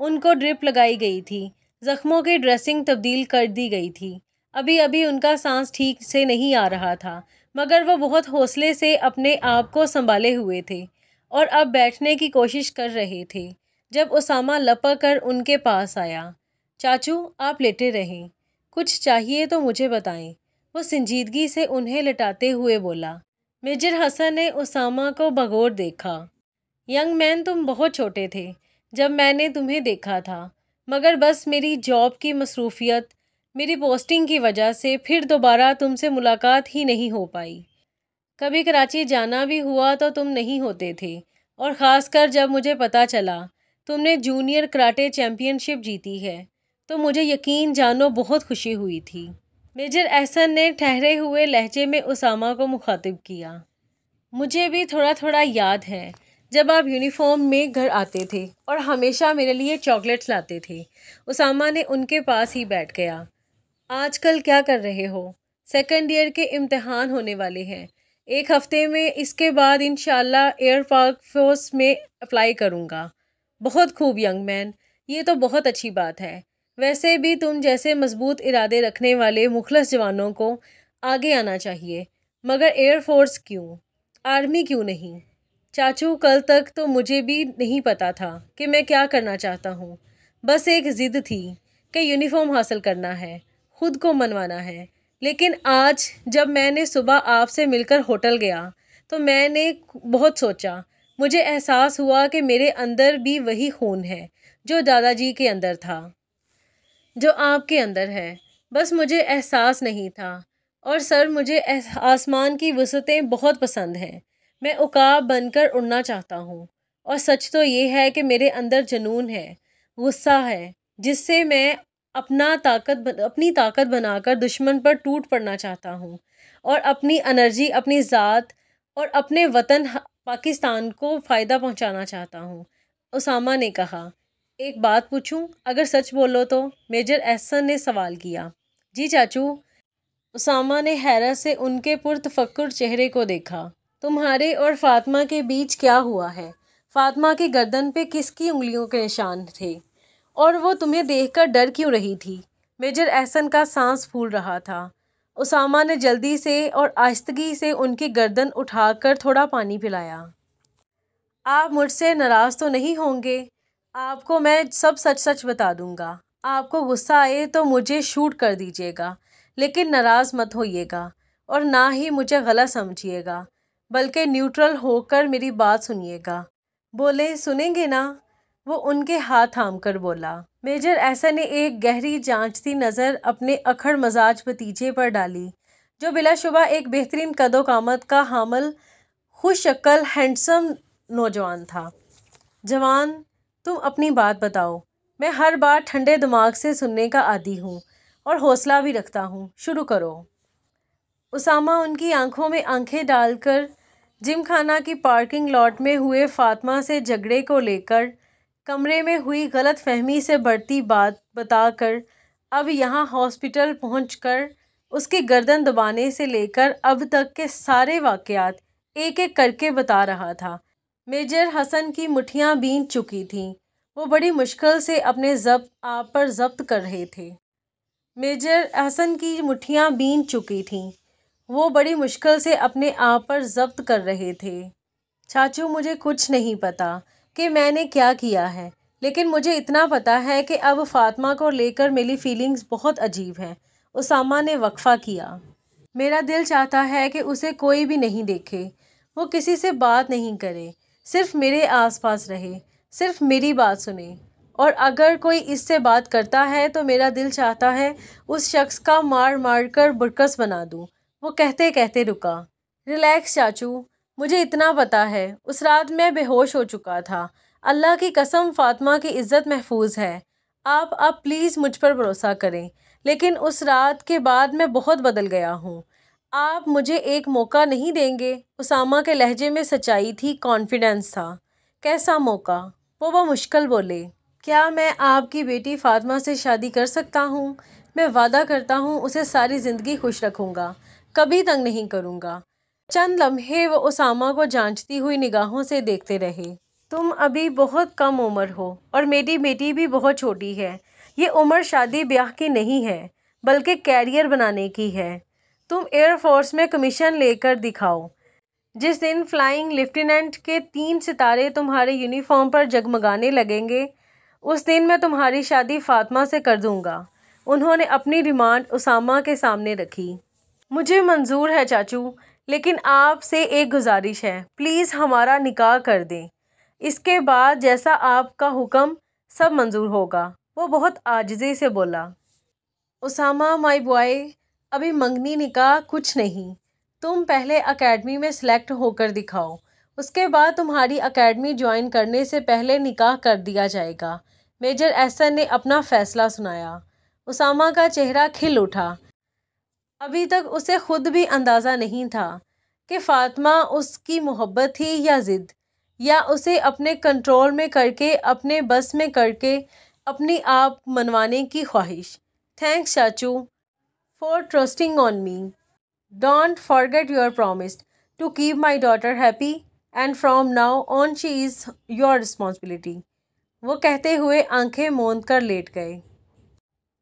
ان کو ڈرپ لگائی گئی تھی، زخموں کی ڈریسنگ تبدیل کر دی گئی تھی۔ ابھی ابھی ان کا سانس ٹھیک سے نہیں آ رہا تھا، مگر وہ بہت حوصلے سے اپنے آپ کو سنبھالے ہوئے تھے اور اب بیٹھنے کی کوشش کر رہے تھے جب اسامہ لپک کر ان کے پاس آیا۔ چاچو، آپ لیٹے رہیں، کچھ چاہیے تو مجھے بتائیں، وہ سنجیدگی سے انہیں لٹاتے ہوئے بولا۔ میجر حسن نے اسامہ کو بغور دیکھا۔ ینگ مین، تم بہت چھوٹے تھے جب میں نے تمہیں دیکھا تھا، مگر بس میری جاب کی مصروفیت، میری پوسٹنگ کی وجہ سے پھر دوبارہ تم سے ملاقات ہی نہیں ہو پائی۔ کبھی کراچی جانا بھی ہوا تو تم نہیں ہوتے تھے، اور خاص کر جب مجھے پتہ چلا تم نے جونیئر کراٹے چیمپئن شپ جیتی ہے تو مجھے یقین جانو بہت خوشی ہوئی تھی۔ میجر احسن نے ٹھہرے ہوئے لہجے میں اسامہ کو مخاطب کیا۔ مجھے بھی تھوڑا تھوڑا یاد ہے جب آپ یونیفارم میں گھر آتے تھے اور ہمیشہ میرے لیے چاکلیٹس لاتے تھے۔ اسامہ نے ان کے پاس ہی بیٹھ گیا۔ آج کل کیا کر رہے ہو؟ سیکنڈ ایئر کے امتحان ہونے والے ہیں، 1 ہفتے میں، اس کے بعد انشاءاللہ ایئر فورس میں اپلائی کروں گا۔ بہت خوب ینگ مین، یہ تو بہت اچھی بات ہے۔ ویسے بھی تم جیسے مضبوط ارادے رکھنے والے مخلص جوانوں کو آگے آنا چاہیے، مگر ایئر فورس کیوں؟ آرمی کیوں نہیں؟ چاچو، کل تک تو مجھے بھی نہیں پتا تھا کہ میں کیا کرنا چاہتا ہوں۔ بس ایک ضد تھی کہ یونیفارم حاصل کرنا ہے، خود کو منوانا ہے۔ لیکن آج جب میں نے صبح آپ سے مل کر ہوٹل گیا تو میں نے بہت سوچا، مجھے احساس ہوا کہ میرے اندر بھی وہی خون ہے جو دادا جی کے اندر تھا، جو آپ کے اندر ہے۔ بس مجھے احساس نہیں تھا۔ اور سر، مجھے آسمان کی وسعتیں بہت پسند ہیں، میں عقاب بن کر اڑنا چاہتا ہوں۔ اور سچ تو یہ ہے کہ میرے اندر جنون ہے، غصہ ہے، جس سے میں اپنی طاقت بنا کر دشمن پر ٹوٹ پڑنا چاہتا ہوں اور اپنی انرجی، اپنی ذات اور اپنے وطن پاکستان کو فائدہ پہنچانا چاہتا ہوں۔ اسامہ نے کہا۔ ایک بات پوچھوں؟ اگر سچ بولو تو؟ میجر احسن نے سوال کیا۔ جی چاچو۔ اسامہ نے حیرت سے ان کے پرتفکر چہرے کو دیکھا۔ تمہارے اور فاطمہ کے بیچ کیا ہوا ہے؟ فاطمہ کی گردن پہ کس کی انگلیوں کے نشان تھے؟ اور وہ تمہیں دیکھ کر ڈر کیوں رہی تھی؟ میجر احسن کا سانس پھول رہا تھا۔ اسامہ نے جلدی سے اور آہستگی سے ان کی گردن اٹھا کر تھوڑا پانی پلایا۔ آپ مجھ سے ناراض تو نہیں ہوں گے؟ آپ کو میں سب سچ سچ بتا دوں گا۔ آپ کو غصہ آئے تو مجھے شوٹ کر دیجیے گا، لیکن ناراض مت ہوئیے گا اور نہ ہی مجھے غلط سمجھیے گا، بلکہ نیوٹرل ہو کر میری بات سنیے گا۔ بولے، سنیں گے نا؟ وہ ان کے ہاتھ تھام کر بولا۔ میجر احسن نے ایک گہری جانچتی نظر اپنے اکھڑ مزاج بھتیجے پر ڈالی، جو بلا شبہ ایک بہترین قد و قامت کا حامل، خوش شکل، ہینڈسم نوجوان تھا۔ جوان، تم اپنی بات بتاؤ، میں ہر بار ٹھنڈے دماغ سے سننے کا عادی ہوں اور حوصلہ بھی رکھتا ہوں، شروع کرو۔ اسامہ ان کی آنکھوں میں آنکھیں ڈال کر جم خانہ کی پارکنگ لاٹ میں ہوئے فاطمہ سے جھگڑے کو لے کر کمرے میں ہوئی غلط فہمی سے بڑھتی بات بتا کر اب یہاں ہاسپٹل پہنچ کر اس کی گردن دبانے سے لے کر اب تک کے سارے واقعات ایک ایک کر کے بتا رہا تھا۔ میجر حسن کی مٹھیاں بھیگ چکی تھیں، وہ بڑی مشکل سے اپنے آپ پر ضبط کر رہے تھے۔ میجر حسن کی مٹھیاں بھیگ چکی تھیں، وہ بڑی مشکل سے اپنے آپ پر ضبط کر رہے تھے۔ چاچو، مجھے کچھ نہیں پتا کہ میں نے کیا کیا ہے، لیکن مجھے اتنا پتا ہے کہ اب فاطمہ کو لے کر میری فیلنگز بہت عجیب ہیں۔ اسامہ نے وقفہ کیا۔ میرا دل چاہتا ہے کہ اسے کوئی بھی نہیں دیکھے، وہ کسی سے بات نہیں کرے، صرف میرے آس پاس رہے، صرف میری بات سنے، اور اگر کوئی اس سے بات کرتا ہے تو میرا دل چاہتا ہے اس شخص کا مار مار کر برکس بنا دوں۔ وہ کہتے کہتے رکا۔ ریلیکس چاچو، مجھے اتنا پتا ہے، اس رات میں بے ہوش ہو چکا تھا۔ اللہ کی قسم، فاطمہ کی عزت محفوظ ہے۔ آپ اب پلیز مجھ پر بھروسہ کریں، لیکن اس رات کے بعد میں بہت بدل گیا ہوں۔ آپ مجھے ایک موقع نہیں دیں گے؟ اسامہ کے لہجے میں سچائی تھی، کانفیڈنس تھا۔ کیسا موقع؟ وہ بمشکل بولے۔ کیا میں آپ کی بیٹی فاطمہ سے شادی کر سکتا ہوں؟ میں وعدہ کرتا ہوں اسے ساری زندگی خوش رکھوں گا، کبھی تنگ نہیں کروں گا۔ چند لمحے وہ اسامہ کو جانچتی ہوئی نگاہوں سے دیکھتے رہے۔ تم ابھی بہت کم عمر ہو اور میری بیٹی بھی بہت چھوٹی ہے۔ یہ عمر شادی بیاہ کی نہیں ہے بلکہ کیریئر بنانے کی ہے۔ تم ایئر فورس میں کمیشن لے کر دکھاؤ۔ جس دن فلائنگ لیفٹیننٹ کے 3 ستارے تمہارے یونیفارم پر جگمگانے لگیں گے اس دن میں تمہاری شادی فاطمہ سے کر دوں گا۔ انہوں نے اپنی ڈیمانڈ اسامہ کے سامنے رکھی۔ مجھے منظور ہے چاچو، لیکن آپ سے ایک گزارش ہے، پلیز ہمارا نکاح کر دیں۔ اس کے بعد جیسا آپ کا حکم سب منظور ہوگا، وہ بہت عاجزی سے بولا۔ اسامہ مائی بوائے، ابھی منگنی نکاح کچھ نہیں، تم پہلے اکیڈمی میں سلیکٹ ہو کر دکھاؤ، اس کے بعد تمہاری اکیڈمی جوائن کرنے سے پہلے نکاح کر دیا جائے گا۔ میجر احسن نے اپنا فیصلہ سنایا۔ اسامہ کا چہرہ کھل اٹھا۔ ابھی تک اسے خود بھی اندازہ نہیں تھا کہ فاطمہ اس کی محبت تھی یا ضد، یا اسے اپنے کنٹرول میں کر کے، اپنے بس میں کر کے اپنی آپ منوانے کی خواہش۔ تھینکس چاچو for trusting on me. Don't forget your promise to keep my daughter happy and from now on she is your responsibility. وہ کہتے ہوئے آنکھیں موند کر لیٹ گئے۔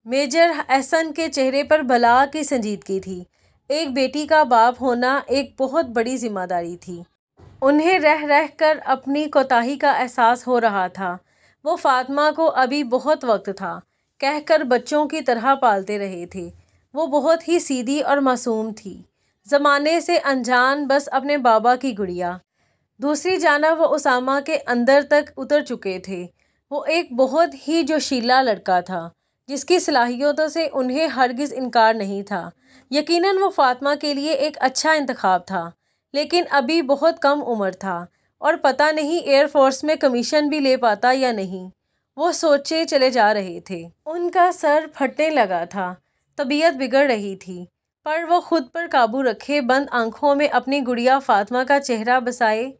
میجر احسن کے چہرے پر بلا کی سنجیدگی تھی۔ ایک بیٹی کا باپ ہونا ایک بہت بڑی ذمہ داری تھی۔ انہیں رہ رہ کر اپنی کوتاہی کا احساس ہو رہا تھا۔ وہ فاطمہ کو ابھی بہت وقت تھا کہہ کر بچوں کی طرح پالتے رہے تھے۔ وہ بہت ہی سیدھی اور معصوم تھی، زمانے سے انجان، بس اپنے بابا کی گڑیا۔ دوسری جانب وہ اسامہ کے اندر تک اتر چکے تھے۔ وہ ایک بہت ہی جوشیلا لڑکا تھا جس کی صلاحیتوں سے انہیں ہرگز انکار نہیں تھا۔ یقیناً وہ فاطمہ کے لیے ایک اچھا انتخاب تھا، لیکن ابھی بہت کم عمر تھا اور پتہ نہیں ایئر فورس میں کمیشن بھی لے پاتا یا نہیں۔ وہ سوچے چلے جا رہے تھے۔ ان کا سر پھٹنے لگا تھا، طبیعت بگڑ رہی تھی، پر وہ خود پر قابو رکھے بند آنکھوں میں اپنی گڑیا فاطمہ کا چہرہ بسائے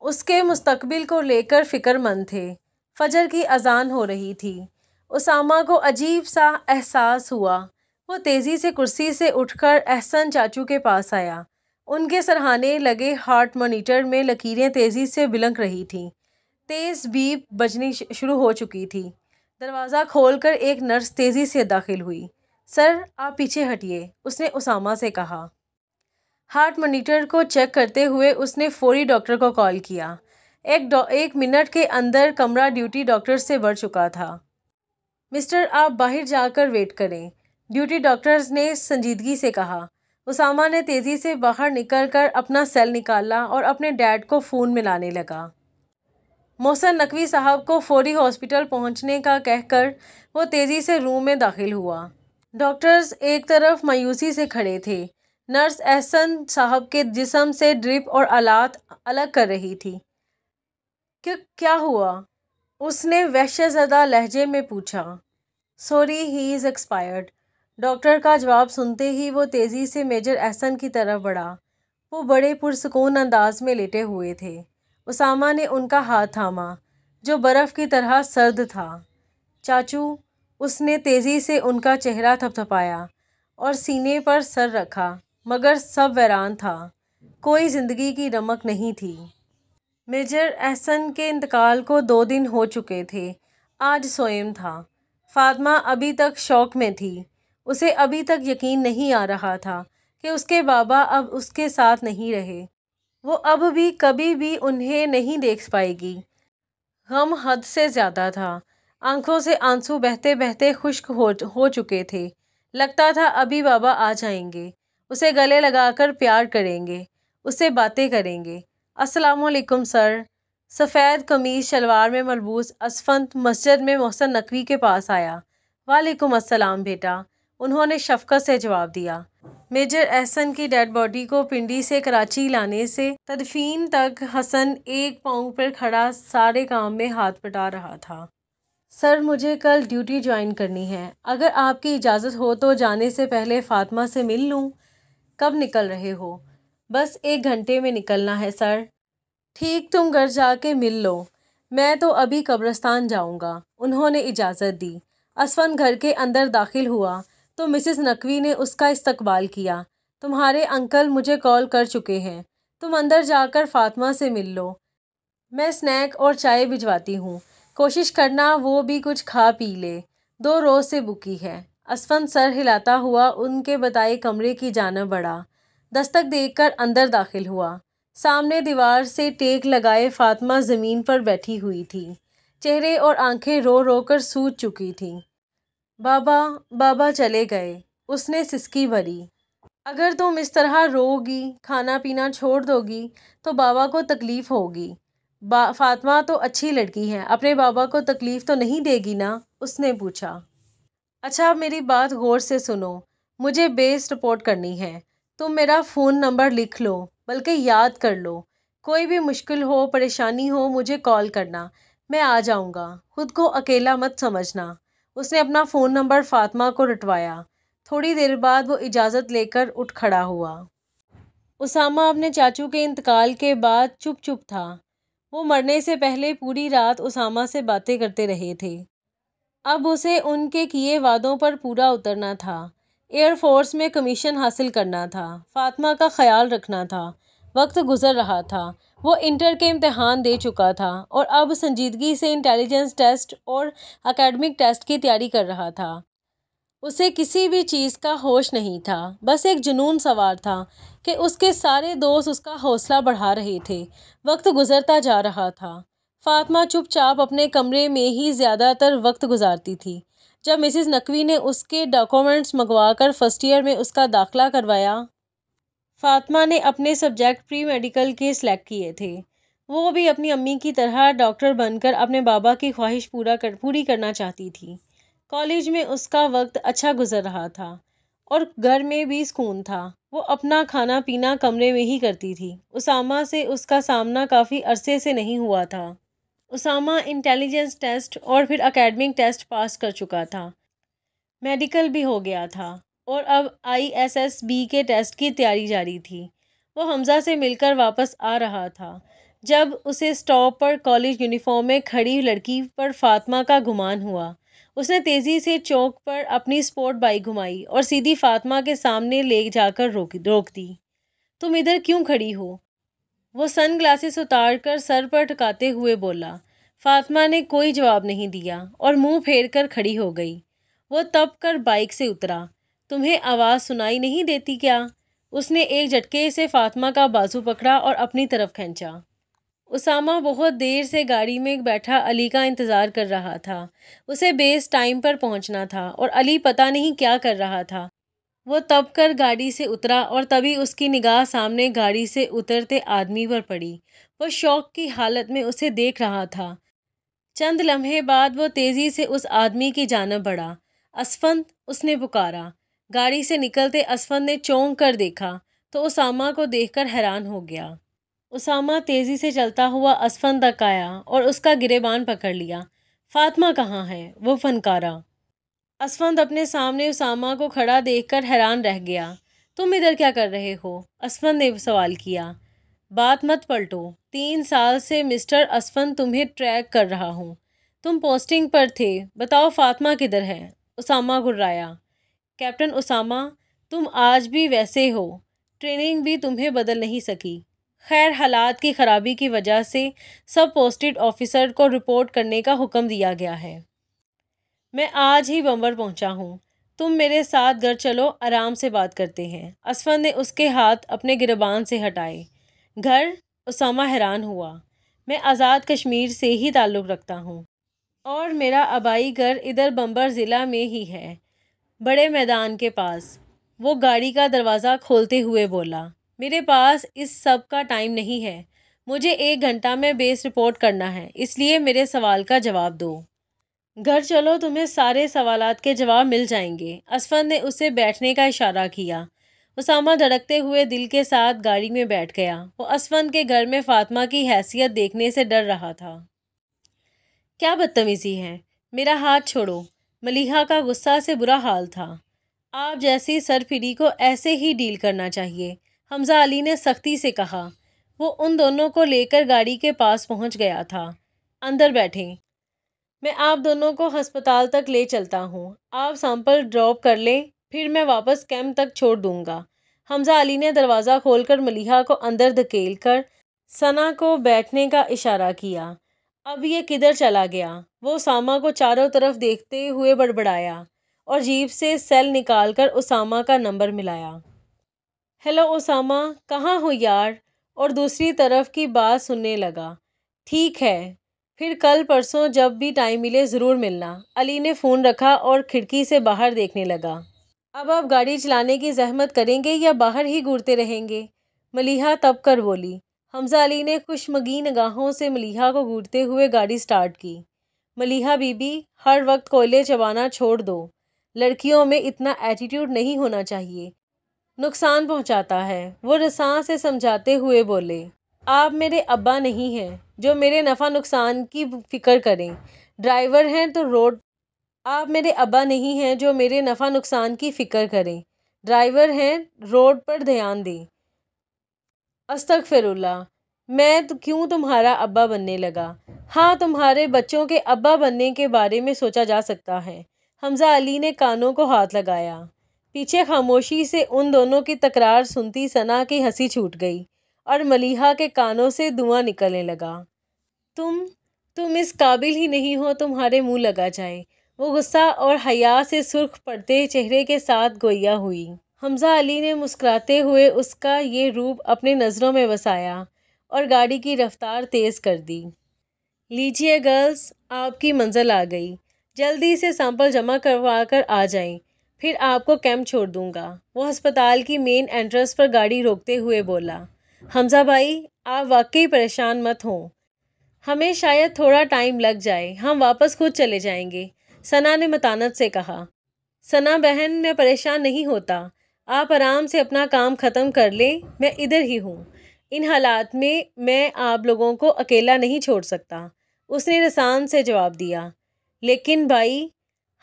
اس کے مستقبل کو لے کر فکر مند تھے۔ فجر کی اذان ہو رہی تھی۔ اسامہ کو عجیب سا احساس ہوا۔ وہ تیزی سے کرسی سے اٹھ کر احسن چاچو کے پاس آیا۔ ان کے سرہانے لگے ہارٹ مانیٹر میں لکیریں تیزی سے بلنک رہی تھیں۔ تیز بیپ بجنی شروع ہو چکی تھی۔ دروازہ کھول کر ایک نرس تیزی سے داخل ہوئی۔ سر آپ پیچھے ہٹیے، اس نے اسامہ سے کہا۔ ہارٹ مانیٹر کو چیک کرتے ہوئے اس نے فوری ڈاکٹر کو کال کیا۔ ایک منٹ کے اندر کمرہ ڈیوٹی ڈاکٹر سے بھر چکا تھا۔ مسٹر آپ باہر جا کر ویٹ کریں، ڈیوٹی ڈاکٹر نے سنجیدگی سے کہا۔ اسامہ نے تیزی سے باہر نکل کر اپنا سیل نکالا اور اپنے ڈیڈ کو فون ملانے لگا۔ محسن نقوی صاحب کو فوری ہاسپٹل پہنچنے کا کہہ کر وہ تیزی سے روم میں داخل ہوا۔ ڈاکٹرز ایک طرف مایوسی سے کھڑے تھے۔ نرس احسن صاحب کے جسم سے ڈرپ اور آلات الگ کر رہی تھی۔ کیا ہوا؟ اس نے وحشت زدہ لہجے میں پوچھا۔ Sorry he is expired. Doctor کا جواب سنتے ہی وہ تیزی سے میجر احسن کی طرف بڑھا۔ وہ بڑے پرسکون انداز میں لیٹے ہوئے تھے۔ اسامہ نے ان کا ہاتھ تھاما جو برف کی طرح سرد تھا۔ چاچو، اس نے تیزی سے ان کا چہرہ تھپتھپایا اور سینے پر سر رکھا، مگر سب ویران تھا، کوئی زندگی کی رمق نہیں تھی۔ میجر احسن کے انتقال کو 2 دن ہو چکے تھے۔ آج سوئم تھا۔ فاطمہ ابھی تک شوق میں تھی۔ اسے ابھی تک یقین نہیں آ رہا تھا کہ اس کے بابا اب اس کے ساتھ نہیں رہے۔ وہ اب بھی کبھی بھی انہیں نہیں دیکھ پائے گی۔ غم حد سے زیادہ تھا۔ آنکھوں سے آنسو بہتے بہتے خشک ہو چکے تھے۔ لگتا تھا ابھی بابا آ جائیں گے، اسے گلے لگا کر پیار کریں گے، اس سے باتیں کریں گے۔ السلام علیکم سر۔ سفید قمیض شلوار میں ملبوس اسفند مسجد میں محسن نقوی کے پاس آیا۔ وعلیکم السلام بیٹا، انہوں نے شفقت سے جواب دیا۔ میجر احسن کی ڈیڈ باڈی کو پنڈی سے کراچی لانے سے تدفین تک حسن ایک پاؤں پر کھڑا سارے کام میں ہاتھ بٹا رہا تھا۔ سر مجھے کل ڈیوٹی جوائن کرنی ہے، اگر آپ کی اجازت ہو تو جانے سے پہلے فاطمہ سے مل لوں۔ کب نکل رہے ہو؟ بس 1 گھنٹے میں نکلنا ہے سر۔ ٹھیک، تم گھر جا کے مل لو، میں تو ابھی قبرستان جاؤں گا۔ انہوں نے اجازت دی۔ اسفند گھر کے اندر داخل ہوا تو مسز نقوی نے اس کا استقبال کیا۔ تمہارے انکل مجھے کال کر چکے ہیں، تم اندر جا کر فاطمہ سے مل لو۔ میں اسنیک اور چائے بھجواتی ہوں، کوشش کرنا وہ بھی کچھ کھا پی لے، 2 روز سے بھوکی ہے۔ اسفند سر ہلاتا ہوا ان کے بتائے کمرے کی جانب بڑھا، دستک دیکھ کر اندر داخل ہوا۔ سامنے دیوار سے ٹیک لگائے فاطمہ زمین پر بیٹھی ہوئی تھی، چہرے اور آنکھیں رو رو کر سوج چکی تھیں۔ بابا چلے گئے، اس نے سسکی بھری۔ اگر تم اس طرح رو گی، کھانا پینا چھوڑ دو گی تو بابا کو تکلیف ہوگی۔ فاطمہ تو اچھی لڑکی ہے، اپنے بابا کو تکلیف تو نہیں دے گی نا؟ اس نے پوچھا۔ اچھا میری بات غور سے سنو، مجھے بیس رپورٹ کرنی ہے۔ تم میرا فون نمبر لکھ لو، بلکہ یاد کر لو۔ کوئی بھی مشکل ہو، پریشانی ہو، مجھے کال کرنا، میں آ جاؤں گا۔ خود کو اکیلا مت سمجھنا۔ اس نے اپنا فون نمبر فاطمہ کو رٹوایا۔ تھوڑی دیر بعد وہ اجازت لے کر اٹھ کھڑا ہوا۔ اسامہ اپنے چاچو کے انتقال کے بعد چپ تھا۔ وہ مرنے سے پہلے پوری رات اسامہ سے باتیں کرتے رہے تھے۔ اب اسے ان کے کیے وعدوں پر پورا اترنا تھا۔ ایئر فورس میں کمیشن حاصل کرنا تھا، فاطمہ کا خیال رکھنا تھا۔ وقت گزر رہا تھا، وہ انٹر کے امتحان دے چکا تھا اور اب سنجیدگی سے انٹیلیجنس ٹیسٹ اور اکیڈمک ٹیسٹ کی تیاری کر رہا تھا۔ اسے کسی بھی چیز کا ہوش نہیں تھا، بس ایک جنون سوار تھا کہ اس کے سارے دوست اس کا حوصلہ بڑھا رہے تھے۔ وقت گزرتا جا رہا تھا۔ فاطمہ چپ چاپ اپنے کمرے میں ہی زیادہ تر وقت گزارتی تھی۔ جب مسز نقوی نے اس کے ڈاکومنٹس منگوا کر فرسٹ ایئر میں اس کا داخلہ کروایا، فاطمہ نے اپنے سبجیکٹ پری میڈیکل کے سلیکٹ کیے تھے۔ وہ بھی اپنی امی کی طرح ڈاکٹر بن کر اپنے بابا کی خواہش پوری کرنا چاہتی تھی۔ کالج میں اس کا وقت اچھا گزر رہا تھا اور گھر میں بھی سکون تھا۔ وہ اپنا کھانا پینا کمرے میں ہی کرتی تھی۔ اسامہ سے اس کا سامنا کافی عرصے سے نہیں ہوا تھا۔ اسامہ انٹیلیجنس ٹیسٹ اور پھر اکیڈمک ٹیسٹ پاس کر چکا تھا، میڈیکل بھی ہو گیا تھا اور اب ISSB کے ٹیسٹ کی تیاری جاری تھی۔ وہ حمزہ سے مل کر واپس آ رہا تھا جب اسے اسٹاپ پر کالج یونیفارم میں کھڑی لڑکی پر فاطمہ کا گمان ہوا۔ اس نے تیزی سے چوک پر اپنی سپورٹ بائک گھمائی اور سیدھی فاطمہ کے سامنے لے جا کر روک دی۔ تم ادھر کیوں کھڑی ہو؟ وہ سن گلاسز اتار کر سر پر ٹکاتے ہوئے بولا۔ فاطمہ نے کوئی جواب نہیں دیا اور منہ پھیر کر کھڑی ہو گئی۔ وہ تپ کر بائک سے اترا۔ تمہیں آواز سنائی نہیں دیتی کیا؟ اس نے ایک جھٹکے سے فاطمہ کا بازو پکڑا اور اپنی طرف کھینچا۔ اسامہ بہت دیر سے گاڑی میں بیٹھا علی کا انتظار کر رہا تھا۔ اسے بیس ٹائم پر پہنچنا تھا اور علی پتہ نہیں کیا کر رہا تھا۔ وہ تپ کر گاڑی سے اترا اور تبھی اس کی نگاہ سامنے گاڑی سے اترتے آدمی پر پڑی۔ وہ شوق کی حالت میں اسے دیکھ رہا تھا۔ چند لمحے بعد وہ تیزی سے اس آدمی کی جانب بڑھا۔ اسفند، اس نے پکارا۔ گاڑی سے نکلتے اسفند نے چونک کر دیکھا تو اسامہ کو دیکھ کر حیران ہو گیا۔ اسامہ تیزی سے چلتا ہوا اسفند تک آیا اور اس کا گریبان پکڑ لیا۔ فاطمہ کہاں ہے؟ وہ فنکارا۔ اسفند اپنے سامنے اسامہ کو کھڑا دیکھ کر حیران رہ گیا۔ تم ادھر کیا کر رہے ہو؟ اسفند نے سوال کیا۔ بات مت پلٹو، 3 سال سے مسٹر اسفند تمہیں ٹریک کر رہا ہوں۔ تم پوسٹنگ پر تھے، بتاؤ فاطمہ کدھر ہے؟ اسامہ گھرایا۔ کیپٹن اسامہ، تم آج بھی ویسے ہو، ٹریننگ بھی تمہیں بدل نہیں سکی۔ خیر حالات کی خرابی کی وجہ سے سب پوسٹڈ آفیسر کو رپورٹ کرنے کا حکم دیا گیا ہے۔ میں آج ہی بمبر پہنچا ہوں۔ تم میرے ساتھ گھر چلو، آرام سے بات کرتے ہیں۔ اسفند نے اس کے ہاتھ اپنے گریبان سے ہٹائے۔ گھر؟ اسامہ حیران ہوا۔ میں آزاد کشمیر سے ہی تعلق رکھتا ہوں اور میرا آبائی گھر ادھر بمبر ضلع میں ہی ہے، بڑے میدان کے پاس۔ وہ گاڑی کا دروازہ کھولتے ہوئے بولا۔ میرے پاس اس سب کا ٹائم نہیں ہے، مجھے 1 گھنٹہ میں بیس رپورٹ کرنا ہے، اس لیے میرے سوال کا جواب دو۔ گھر چلو، تمہیں سارے سوالات کے جواب مل جائیں گے۔ اسفند نے اسے بیٹھنے کا اشارہ کیا۔ اسامہ دھڑکتے ہوئے دل کے ساتھ گاڑی میں بیٹھ گیا۔ وہ اسفند کے گھر میں فاطمہ کی حیثیت دیکھنے سے ڈر رہا تھا۔ کیا بدتمیزی ہے؟ میرا ہاتھ چھوڑو۔ ملیحہ کا غصہ سے برا حال تھا۔ آپ جیسی سرپھری کو ایسے ہی ڈیل کرنا چاہیے، حمزہ علی نے سختی سے کہا۔ وہ ان دونوں کو لے کر گاڑی کے پاس پہنچ گیا تھا۔ اندر بیٹھیں، میں آپ دونوں کو ہسپتال تک لے چلتا ہوں۔ آپ سیمپل ڈراپ کر لیں، پھر میں واپس کیمپ تک چھوڑ دوں گا۔ حمزہ علی نے دروازہ کھول کر ملیحہ کو اندر دھکیل کر ثنا کو بیٹھنے کا اشارہ کیا۔ اب یہ کدھر چلا گیا؟ وہ اسامہ کو چاروں طرف دیکھتے ہوئے بڑبڑایا اور جیب سے سیل نکال کر اسامہ کا نمبر ملایا۔ ہیلو اسامہ، کہاں ہو یار؟ اور دوسری طرف کی بات سننے لگا۔ ٹھیک ہے، پھر کل پرسوں جب بھی ٹائم ملے ضرور ملنا۔ علی نے فون رکھا اور کھڑکی سے باہر دیکھنے لگا۔ اب آپ گاڑی چلانے کی زحمت کریں گے یا باہر ہی گھورتے رہیں گے؟ ملیحہ تب کر بولی۔ حمزہ علی نے خوشمگی نگاہوں سے ملیحہ کو گھورتے ہوئے گاڑی سٹارٹ کی۔ ملیحہ بی بی، ہر وقت کوئلے چبانا چھوڑ دو۔ لڑکیوں میں اتنا ایٹیٹیوڈ نہیں ہونا چاہیے، نقصان پہنچاتا ہے، وہ رساں سے سمجھاتے ہوئے بولے۔ آپ میرے ابا نہیں ہیں جو میرے نفع نقصان کی فکر کریں، ڈرائیور ہیں تو روڈ آپ میرے ابا نہیں ہیں جو میرے نفع نقصان کی فکر کریں، ڈرائیور ہیں، روڈ پر دھیان دیں۔ استغفر اللہ، میں کیوں تمہارا ابا بننے لگا؟ ہاں، تمہارے بچوں کے ابا بننے کے بارے میں سوچا جا سکتا ہے۔ حمزہ علی نے کانوں کو ہاتھ لگایا۔ پیچھے خاموشی سے ان دونوں کی تکرار سنتی ثنا کی ہنسی چھوٹ گئی اور ملیحہ کے کانوں سے دھواں نکلنے لگا۔ تم اس قابل ہی نہیں ہو تمہارے منہ لگا جائے۔ وہ غصہ اور حیا سے سرخ پڑتے چہرے کے ساتھ گویا ہوئی۔ حمزہ علی نے مسکراتے ہوئے اس کا یہ روپ اپنے نظروں میں بسایا اور گاڑی کی رفتار تیز کر دی۔ لیجیے گرلز، آپ کی منزل آ گئی، جلدی سے سیمپل جمع کروا کر آ جائیں، پھر آپ کو کیمپ چھوڑ دوں گا۔ وہ ہسپتال کی مین انٹرنس پر گاڑی روکتے ہوئے بولا۔ حمزہ بھائی، آپ واقعی پریشان مت ہوں، ہمیں شاید تھوڑا ٹائم لگ جائے، ہم واپس خود چلے جائیں گے، ثنا نے متانت سے کہا۔ ثنا بہن، میں پریشان نہیں ہوتا، آپ آرام سے اپنا کام ختم کر لیں، میں ادھر ہی ہوں۔ ان حالات میں آپ لوگوں کو اکیلا نہیں چھوڑ سکتا، اس نے رسان سے جواب دیا۔ لیکن بھائی،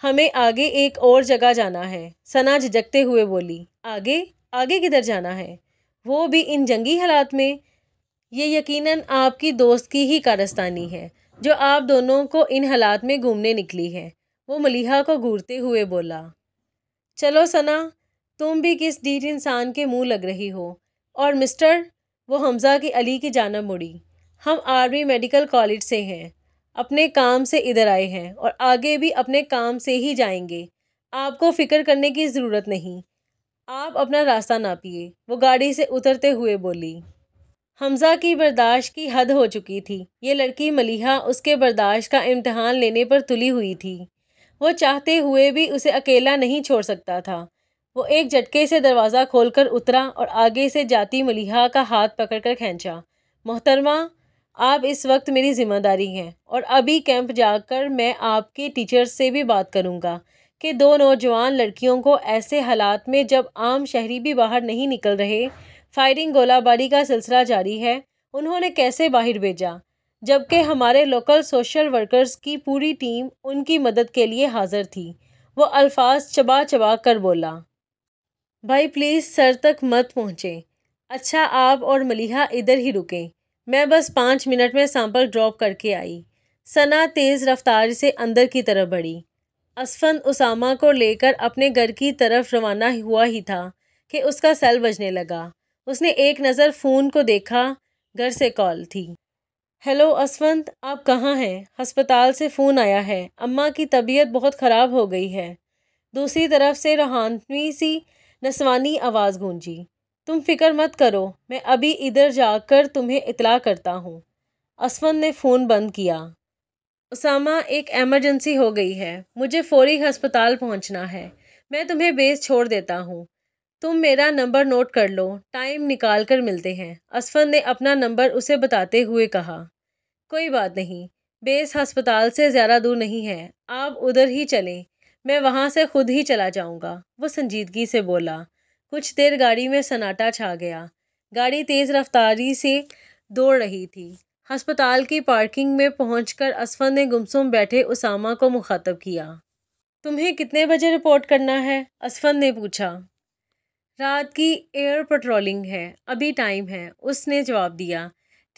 ہمیں آگے ایک اور جگہ جانا ہے، ثنا جھجکتے ہوئے بولی۔ آگے کدھر جانا ہے؟ وہ بھی ان جنگی حالات میں؟ یہ یقیناً آپ کی دوست کی ہی کارستانی ہے جو آپ دونوں کو ان حالات میں گھومنے نکلی ہے، وہ ملیحہ کو گھورتے ہوئے بولا۔ چلو ثنا، تم بھی کس ڈھیٹ انسان کے منہ لگ رہی ہو۔ اور مسٹر، وہ حمزہ کی علی کی جانب مڑی، ہم آرمی میڈیکل کالج سے ہیں، اپنے کام سے ادھر آئے ہیں اور آگے بھی اپنے کام سے ہی جائیں گے، آپ کو فکر کرنے کی ضرورت نہیں، آپ اپنا راستہ ناپیے، وہ گاڑی سے اترتے ہوئے بولی۔ حمزہ کی برداشت کی حد ہو چکی تھی، یہ لڑکی ملیحہ اس کے برداشت کا امتحان لینے پر تلی ہوئی تھی، وہ چاہتے ہوئے بھی اسے اکیلا نہیں چھوڑ سکتا تھا۔ وہ ایک جھٹکے سے دروازہ کھول کر اترا اور آگے سے جاتی ملیحہ کا ہاتھ پکڑ کر کھینچا۔ محترمہ، آپ اس وقت میری ذمہ داری ہیں اور ابھی کیمپ جا کر میں آپ کے ٹیچر سے بھی بات کروں گا کہ دو نوجوان لڑکیوں کو ایسے حالات میں جب عام شہری بھی باہر نہیں نکل رہے، فائرنگ گولہ باری کا سلسلہ جاری ہے، انہوں نے کیسے باہر بھیجا، جبکہ ہمارے لوکل سوشل ورکرز کی پوری ٹیم ان کی مدد کے لیے حاضر تھی۔ وہ الفاظ چبا چبا کر بولا۔ بھائی پلیز سر تک مت پہنچیں۔ اچھا، آپ اور ملیحہ ادھر ہی رکیں، میں بس 5 منٹ میں سیمپل ڈراپ کر کے آئی۔ ثنا تیز رفتار سے اندر کی طرف بڑھی۔ اسفند اسامہ کو لے کر اپنے گھر کی طرف روانہ ہوا ہی تھا کہ اس کا سیل بجنے لگا۔ اس نے ایک نظر فون کو دیکھا، گھر سے کال تھی۔ ہیلو اسفند، آپ کہاں ہیں؟ ہسپتال سے فون آیا ہے، اماں کی طبیعت بہت خراب ہو گئی ہے۔ دوسری طرف سے روحانی سی نسوانی آواز گونجی۔ تم فکر مت کرو، میں ابھی ادھر جا کر تمہیں اطلاع کرتا ہوں۔ اسفند نے فون بند کیا۔ اسامہ، ایک ایمرجنسی ہو گئی ہے، مجھے فوری ہسپتال پہنچنا ہے، میں تمہیں بیس چھوڑ دیتا ہوں، تم میرا نمبر نوٹ کر لو، ٹائم نکال کر ملتے ہیں۔ اسفند نے اپنا نمبر اسے بتاتے ہوئے کہا۔ کوئی بات نہیں، بیس ہسپتال سے زیادہ دور نہیں ہے، آپ ادھر ہی چلیں، میں وہاں سے خود ہی چلا جاؤں گا، وہ سنجیدگی سے بولا۔ کچھ دیر گاڑی میں سناٹا چھا گیا، گاڑی تیز رفتاری سے دوڑ رہی تھی۔ ہسپتال کی پارکنگ میں پہنچ کر اسفند نے گمسم بیٹھے اسامہ کو مخاطب کیا۔ تمہیں کتنے بجے رپورٹ کرنا ہے؟ اسفند نے پوچھا۔ رات کی ایئر پٹرولنگ ہے، ابھی ٹائم ہے، اس نے جواب دیا۔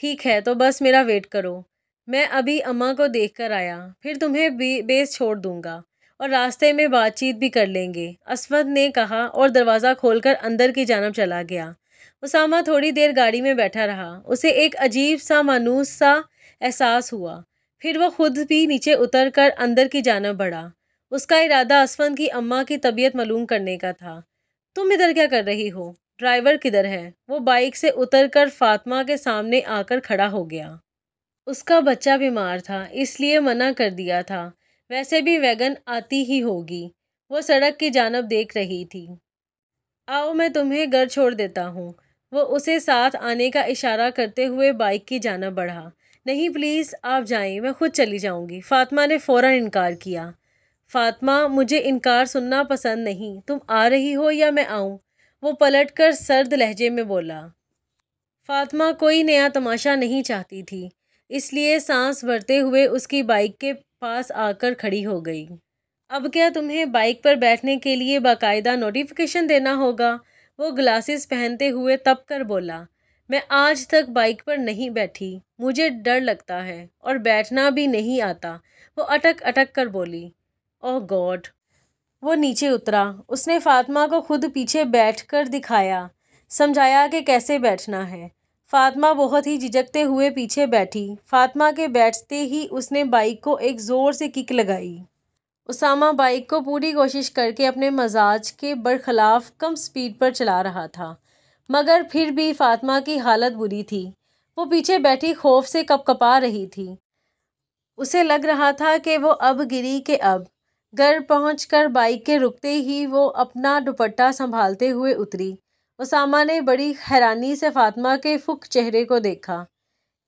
ٹھیک ہے، تو بس میرا ویٹ کرو، میں ابھی اماں کو دیکھ کر آیا، پھر تمہیں بیس چھوڑ دوں گا اور راستے میں بات چیت بھی کر لیں گے، اسفند نے کہا اور دروازہ کھول کر اندر کی جانب چلا گیا۔ اسامہ تھوڑی دیر گاڑی میں بیٹھا رہا۔ اسے ایک عجیب سا مانوس سا احساس ہوا۔ پھر وہ خود بھی نیچے اتر کر اندر کی جانب بڑھا۔ اس کا ارادہ اسفند کی اماں کی طبیعت معلوم کرنے کا تھا۔ تم ادھر کیا کر رہی ہو؟ ڈرائیور کدھر ہے؟ وہ بائک سے اتر کر فاطمہ کے سامنے آ کر کھڑا ہو گیا۔ اس کا بچہ بیمار تھا، اس لیے منع کر دیا تھا۔ ویسے بھی ویگن آتی ہی ہوگی۔ وہ سڑک کی جانب دیکھ رہی تھی۔ آؤ میں تمہیں گھر چھوڑ دیتا ہوں۔ وہ اسے ساتھ آنے کا اشارہ کرتے ہوئے بائک کی جانب بڑھا۔ نہیں پلیز آپ جائیں، میں خود چلی جاؤں گی۔ فاطمہ نے فوراً انکار کیا۔ فاطمہ مجھے انکار سننا پسند نہیں، تم آ رہی ہو یا میں آؤں؟ وہ پلٹ کر سرد لہجے میں بولا۔ فاطمہ کوئی نیا تماشا نہیں چاہتی تھی، اس لیے سانس بھرتے ہوئے اس کی بائک کے پاس آ کر کھڑی ہو گئی۔ اب کیا تمہیں بائک پر بیٹھنے کے لیے باقاعدہ نوٹیفیکیشن دینا ہوگا؟ وہ گلاسز پہنتے ہوئے تپ کر بولا۔ میں آج تک بائک پر نہیں بیٹھی، مجھے ڈر لگتا ہے اور بیٹھنا بھی نہیں آتا، وہ اٹک اٹک کر بولی۔ اوہ گاڈ! وہ نیچے اترا۔ اس نے فاطمہ کو خود پیچھے بیٹھ کر دکھایا، سمجھایا کہ کیسے بیٹھنا ہے۔ فاطمہ بہت ہی جھجکتے ہوئے پیچھے بیٹھی۔ فاطمہ کے بیٹھتے ہی اس نے بائک کو ایک زور سے کک لگائی۔ اسامہ بائک کو پوری کوشش کر کے اپنے مزاج کے برخلاف کم سپیڈ پر چلا رہا تھا، مگر پھر بھی فاطمہ کی حالت بری تھی۔ وہ پیچھے بیٹھی خوف سے کپ کپا رہی تھی۔ اسے لگ رہا تھا کہ وہ اب گری کہ اب۔ گھر پہنچ کر بائک کے رکتے ہی وہ اپنا دوپٹہ سنبھالتے ہوئے اتری۔ اسامہ نے بڑی حیرانی سے فاطمہ کے فک چہرے کو دیکھا۔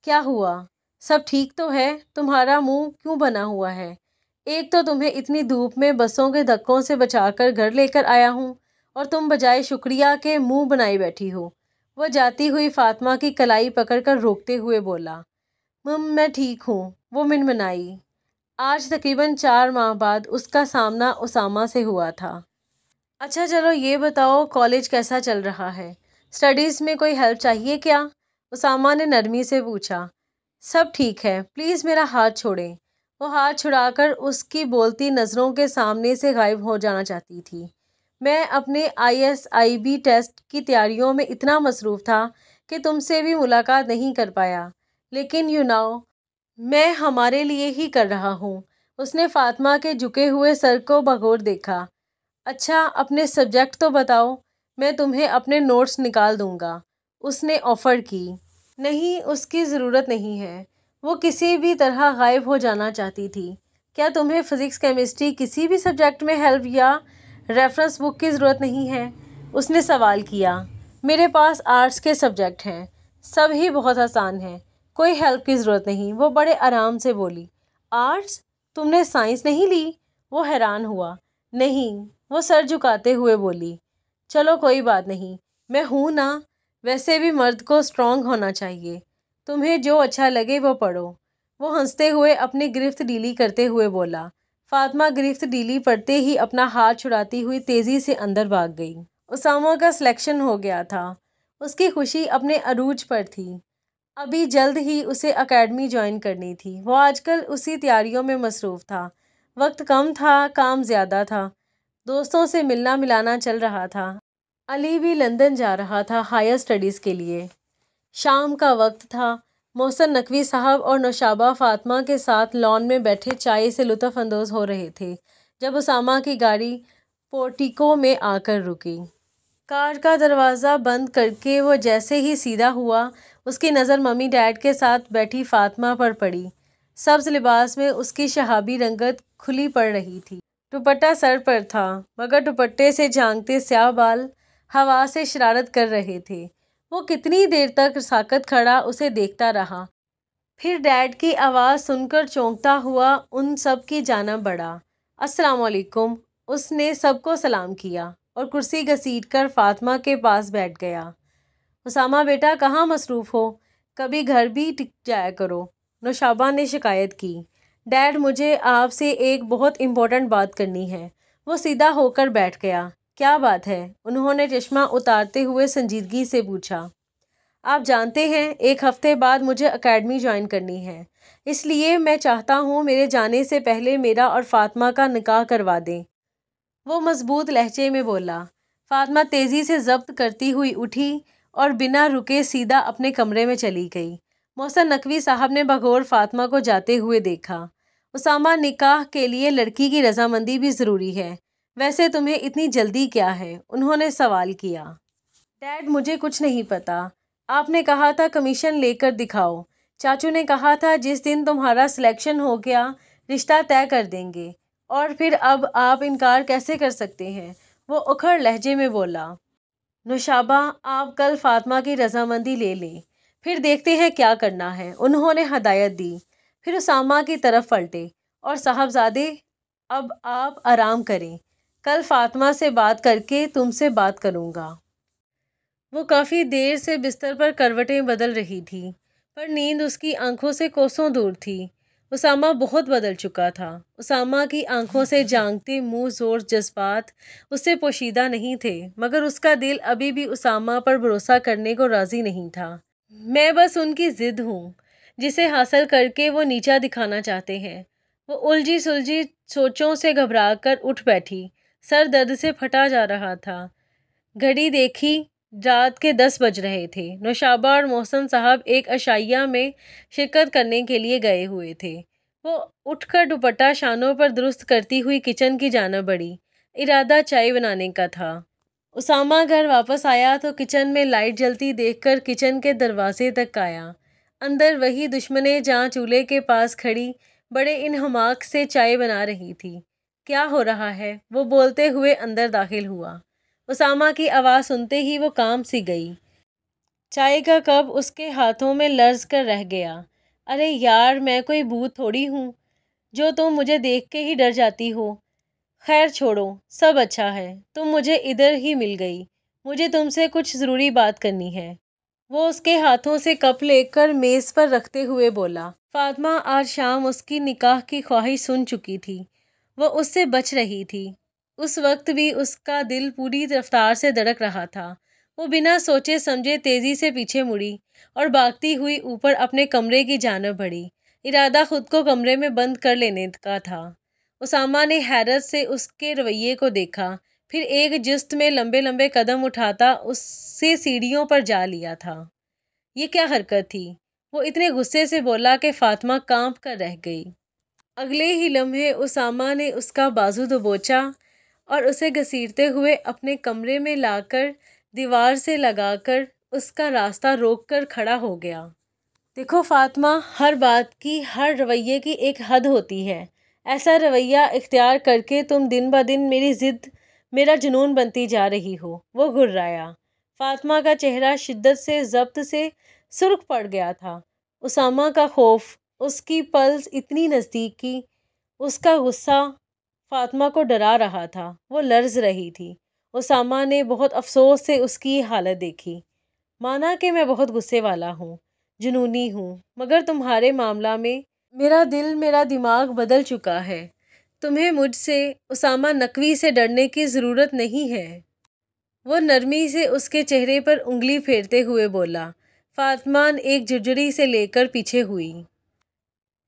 کیا ہوا؟ سب ٹھیک تو ہے؟ تمہارا منہ کیوں بنا ہوا ہے؟ ایک تو تمہیں اتنی دھوپ میں بسوں کے دھکوں سے بچا کر گھر لے کر آیا ہوں اور تم بجائے شکریہ کے منہ بنائی بیٹھی ہو۔ وہ جاتی ہوئی فاطمہ کی کلائی پکڑ کر روکتے ہوئے بولا۔ میں ٹھیک ہوں، وہ منمنائی۔ آج تقریباً 4 ماہ بعد اس کا سامنا اسامہ سے ہوا تھا۔ اچھا چلو یہ بتاؤ کالج کیسا چل رہا ہے؟ اسٹڈیز میں کوئی ہیلپ چاہیے کیا؟ اسامہ نے نرمی سے پوچھا۔ سب ٹھیک ہے، پلیز میرا ہاتھ چھوڑیں۔ وہ ہاتھ چھڑا کر اس کی بولتی نظروں کے سامنے سے غائب ہو جانا چاہتی تھی۔ میں اپنے ISIB ٹیسٹ کی تیاریوں میں اتنا مصروف تھا کہ تم سے بھی ملاقات نہیں کر پایا، لیکن میں ہمارے لیے ہی کر رہا ہوں۔ اس نے فاطمہ کے جھکے ہوئے سر کو بغور دیکھا۔ اچھا اپنے سبجیکٹ تو بتاؤ، میں تمہیں اپنے نوٹس نکال دوں گا، اس نے آفر کی۔ نہیں، اس کی ضرورت نہیں ہے۔ وہ کسی بھی طرح غائب ہو جانا چاہتی تھی۔ کیا تمہیں فزکس، کیمسٹری، کسی بھی سبجیکٹ میں ہیلپ یا ریفرنس بک کی ضرورت نہیں ہے؟ اس نے سوال کیا۔ میرے پاس آرٹس کے سبجیکٹ ہیں، سب ہی بہت آسان ہیں، کوئی ہیلپ کی ضرورت نہیں، وہ بڑے آرام سے بولی۔ آرٹس؟ تم نے سائنس نہیں لی؟ وہ حیران ہوا۔ نہیں، وہ سر جھکاتے ہوئے بولی۔ چلو کوئی بات نہیں، میں ہوں نا، ویسے بھی مرد کو اسٹرانگ ہونا چاہیے، تمہیں جو اچھا لگے وہ پڑھو۔ وہ ہنستے ہوئے اپنی گرفت ڈھیلی کرتے ہوئے بولا۔ فاطمہ گرفت ڈھیلی پڑتے ہی اپنا ہاتھ چھڑاتی ہوئی تیزی سے اندر بھاگ گئی۔ اسامہ کا سلیکشن ہو گیا تھا، اس کی خوشی اپنے عروج پر تھی۔ ابھی جلد ہی اسے اکیڈمی جوائن کرنی تھی۔ وہ آج کل اسی تیاریوں میں مصروف تھا۔ وقت کم تھا، کام زیادہ تھا، دوستوں سے ملنا ملانا چل رہا تھا۔ علی بھی لندن جا رہا تھا ہائر اسٹڈیز کے لیے۔ شام کا وقت تھا۔ محسن نقوی صاحب اور نوشابہ فاطمہ کے ساتھ لان میں بیٹھے چائے سے لطف اندوز ہو رہے تھے جب اسامہ کی گاڑی پورٹیکو میں آ کر رکی۔ کار کا دروازہ بند کر کے وہ جیسے ہی سیدھا ہوا، اس کی نظر ممی ڈیڈ کے ساتھ بیٹھی فاطمہ پر پڑی۔ سبز لباس میں اس کی شہابی رنگت کھلی پڑ رہی تھی۔ دوپٹہ سر پر تھا، مگر دوپٹے سے جھانکتے سیاہ بال ہوا سے شرارت کر رہے تھے۔ وہ کتنی دیر تک ساکت کھڑا اسے دیکھتا رہا، پھر ڈیڈ کی آواز سن کر چونکتا ہوا ان سب کی جانب بڑھا۔ السلام علیکم۔ اس نے سب کو سلام کیا اور کرسی گھسیٹ کر فاطمہ کے پاس بیٹھ گیا۔ اسامہ بیٹا کہاں مصروف ہو؟ کبھی گھر بھی ٹک جایا کرو، نوشابہ نے شکایت کی۔ ڈیڈ مجھے آپ سے ایک بہت امپورٹنٹ بات کرنی ہے۔ وہ سیدھا ہو کر بیٹھ گیا۔ کیا بات ہے؟ انہوں نے چشمہ اتارتے ہوئے سنجیدگی سے پوچھا۔ آپ جانتے ہیں 1 ہفتے بعد مجھے اکیڈمی جوائن کرنی ہے، اس لیے میں چاہتا ہوں میرے جانے سے پہلے میرا اور فاطمہ کا نکاح کروا دیں، وہ مضبوط لہجے میں بولا۔ فاطمہ تیزی سے ضبط کرتی ہوئی اٹھی اور بنا رکے سیدھا اپنے کمرے میں چلی گئی۔ محسن نقوی صاحب نے بغور فاطمہ کو جاتے ہوئے دیکھا۔ اسامہ، نکاح کے لیے لڑکی کی رضامندی بھی ضروری ہے، ویسے تمہیں اتنی جلدی کیا ہے؟ انہوں نے سوال کیا۔ ڈیڈ، مجھے کچھ نہیں پتا، آپ نے کہا تھا کمیشن لے کر دکھاؤ۔ چاچو نے کہا تھا جس دن تمہارا سلیکشن ہو گیا رشتہ طے کر دیں گے، اور پھر اب آپ انکار کیسے کر سکتے ہیں؟ وہ اکھڑ لہجے میں بولا۔ نوشابہ، آپ کل فاطمہ کی رضامندی لے لیں، پھر دیکھتے ہیں کیا کرنا ہے، انہوں نے ہدایت دی۔ پھر اسامہ کی طرف پلٹے، اور صاحبزادے، اب آپ آرام کریں، کل فاطمہ سے بات کر کے تم سے بات کروں گا۔ وہ کافی دیر سے بستر پر کروٹیں بدل رہی تھی، پر نیند اس کی آنکھوں سے کوسوں دور تھی۔ اسامہ بہت بدل چکا تھا۔ اسامہ کی آنکھوں سے جھانکتے منہ زور جذبات اس سے پوشیدہ نہیں تھے، مگر اس کا دل ابھی بھی اسامہ پر بھروسہ کرنے کو راضی نہیں تھا۔ میں بس ان کی ضد ہوں، جسے حاصل کر کے وہ نیچا دکھانا چاہتے ہیں۔ وہ الجھی سلجھی سوچوں سے گھبرا کر اٹھ بیٹھی، سر درد سے پھٹا جا رہا تھا۔ گھڑی دیکھی، رات کے 10 بج رہے تھے۔ نوشابہ اور محسن صاحب ایک عشائیہ میں شرکت کرنے کے لیے گئے ہوئے تھے۔ وہ اٹھ کر دوپٹہ شانوں پر درست کرتی ہوئی کچن کی جانب بڑھی، ارادہ چائے بنانے کا تھا۔ اسامہ گھر واپس آیا تو کچن میں لائٹ جلتی دیکھ کر کچن کے دروازے تک آیا۔ اندر وہی دشمنے جاں چولہے کے پاس کھڑی بڑے انہماک سے چائے بنا رہی تھی۔ کیا ہو رہا ہے؟ وہ بولتے ہوئے اندر داخل ہوا۔ اسامہ کی آواز سنتے ہی وہ کانپ سی گئی۔ چائے کا کپ اس کے ہاتھوں میں لرز کر رہ گیا۔ ارے یار، میں کوئی بھوت تھوڑی ہوں جو تم مجھے دیکھ کے ہی ڈر جاتی ہو۔ خیر چھوڑو، سب اچھا ہے، تم مجھے ادھر ہی مل گئی، مجھے تم سے کچھ ضروری بات کرنی ہے۔ وہ اس کے ہاتھوں سے کپ لے کر میز پر رکھتے ہوئے بولا۔ فاطمہ آج شام اس کی نکاح کی خواہش سن چکی تھی، وہ اس سے بچ رہی تھی۔ اس وقت بھی اس کا دل پوری رفتار سے دھڑک رہا تھا۔ وہ بنا سوچے سمجھے تیزی سے پیچھے مڑی اور بھاگتی ہوئی اوپر اپنے کمرے کی جانب بڑھی، ارادہ خود کو کمرے میں بند کر لینے کا تھا۔ اسامہ نے حیرت سے اس کے رویے کو دیکھا، پھر ایک جست میں لمبے لمبے قدم اٹھاتا اس سے سیڑھیوں پر جا لیا تھا۔ یہ کیا حرکت تھی؟ وہ اتنے غصے سے بولا کہ فاطمہ کانپ کر رہ گئی۔ اگلے ہی لمحے اسامہ نے اس کا بازو دبوچا اور اسے گھسیٹتے ہوئے اپنے کمرے میں لا کر دیوار سے لگا کر اس کا راستہ روک کر کھڑا ہو گیا۔ دیکھو فاطمہ، ہر بات کی، ہر رویے کی ایک حد ہوتی ہے۔ ایسا رویہ اختیار کر کے تم دن بہ دن میری ضد، میرا جنون بنتی جا رہی ہو۔ وہ گھررایا۔ فاطمہ کا چہرہ شدت سے ضبط سے سرخ پڑ گیا تھا۔ اسامہ کا خوف، اس کی پلس اتنی نزدیک کی، اس کا غصہ فاطمہ کو ڈرا رہا تھا۔ وہ لرز رہی تھی۔ اسامہ نے بہت افسوس سے اس کی حالت دیکھی۔ مانا کہ میں بہت غصے والا ہوں، جنونی ہوں، مگر تمہارے معاملہ میں میرا دل، میرا دماغ بدل چکا ہے۔ تمہیں مجھ سے، اسامہ نقوی سے ڈرنے کی ضرورت نہیں ہے۔ وہ نرمی سے اس کے چہرے پر انگلی پھیرتے ہوئے بولا۔ فاطمہ ایک جھرجھری سے لے کر پیچھے ہوئی۔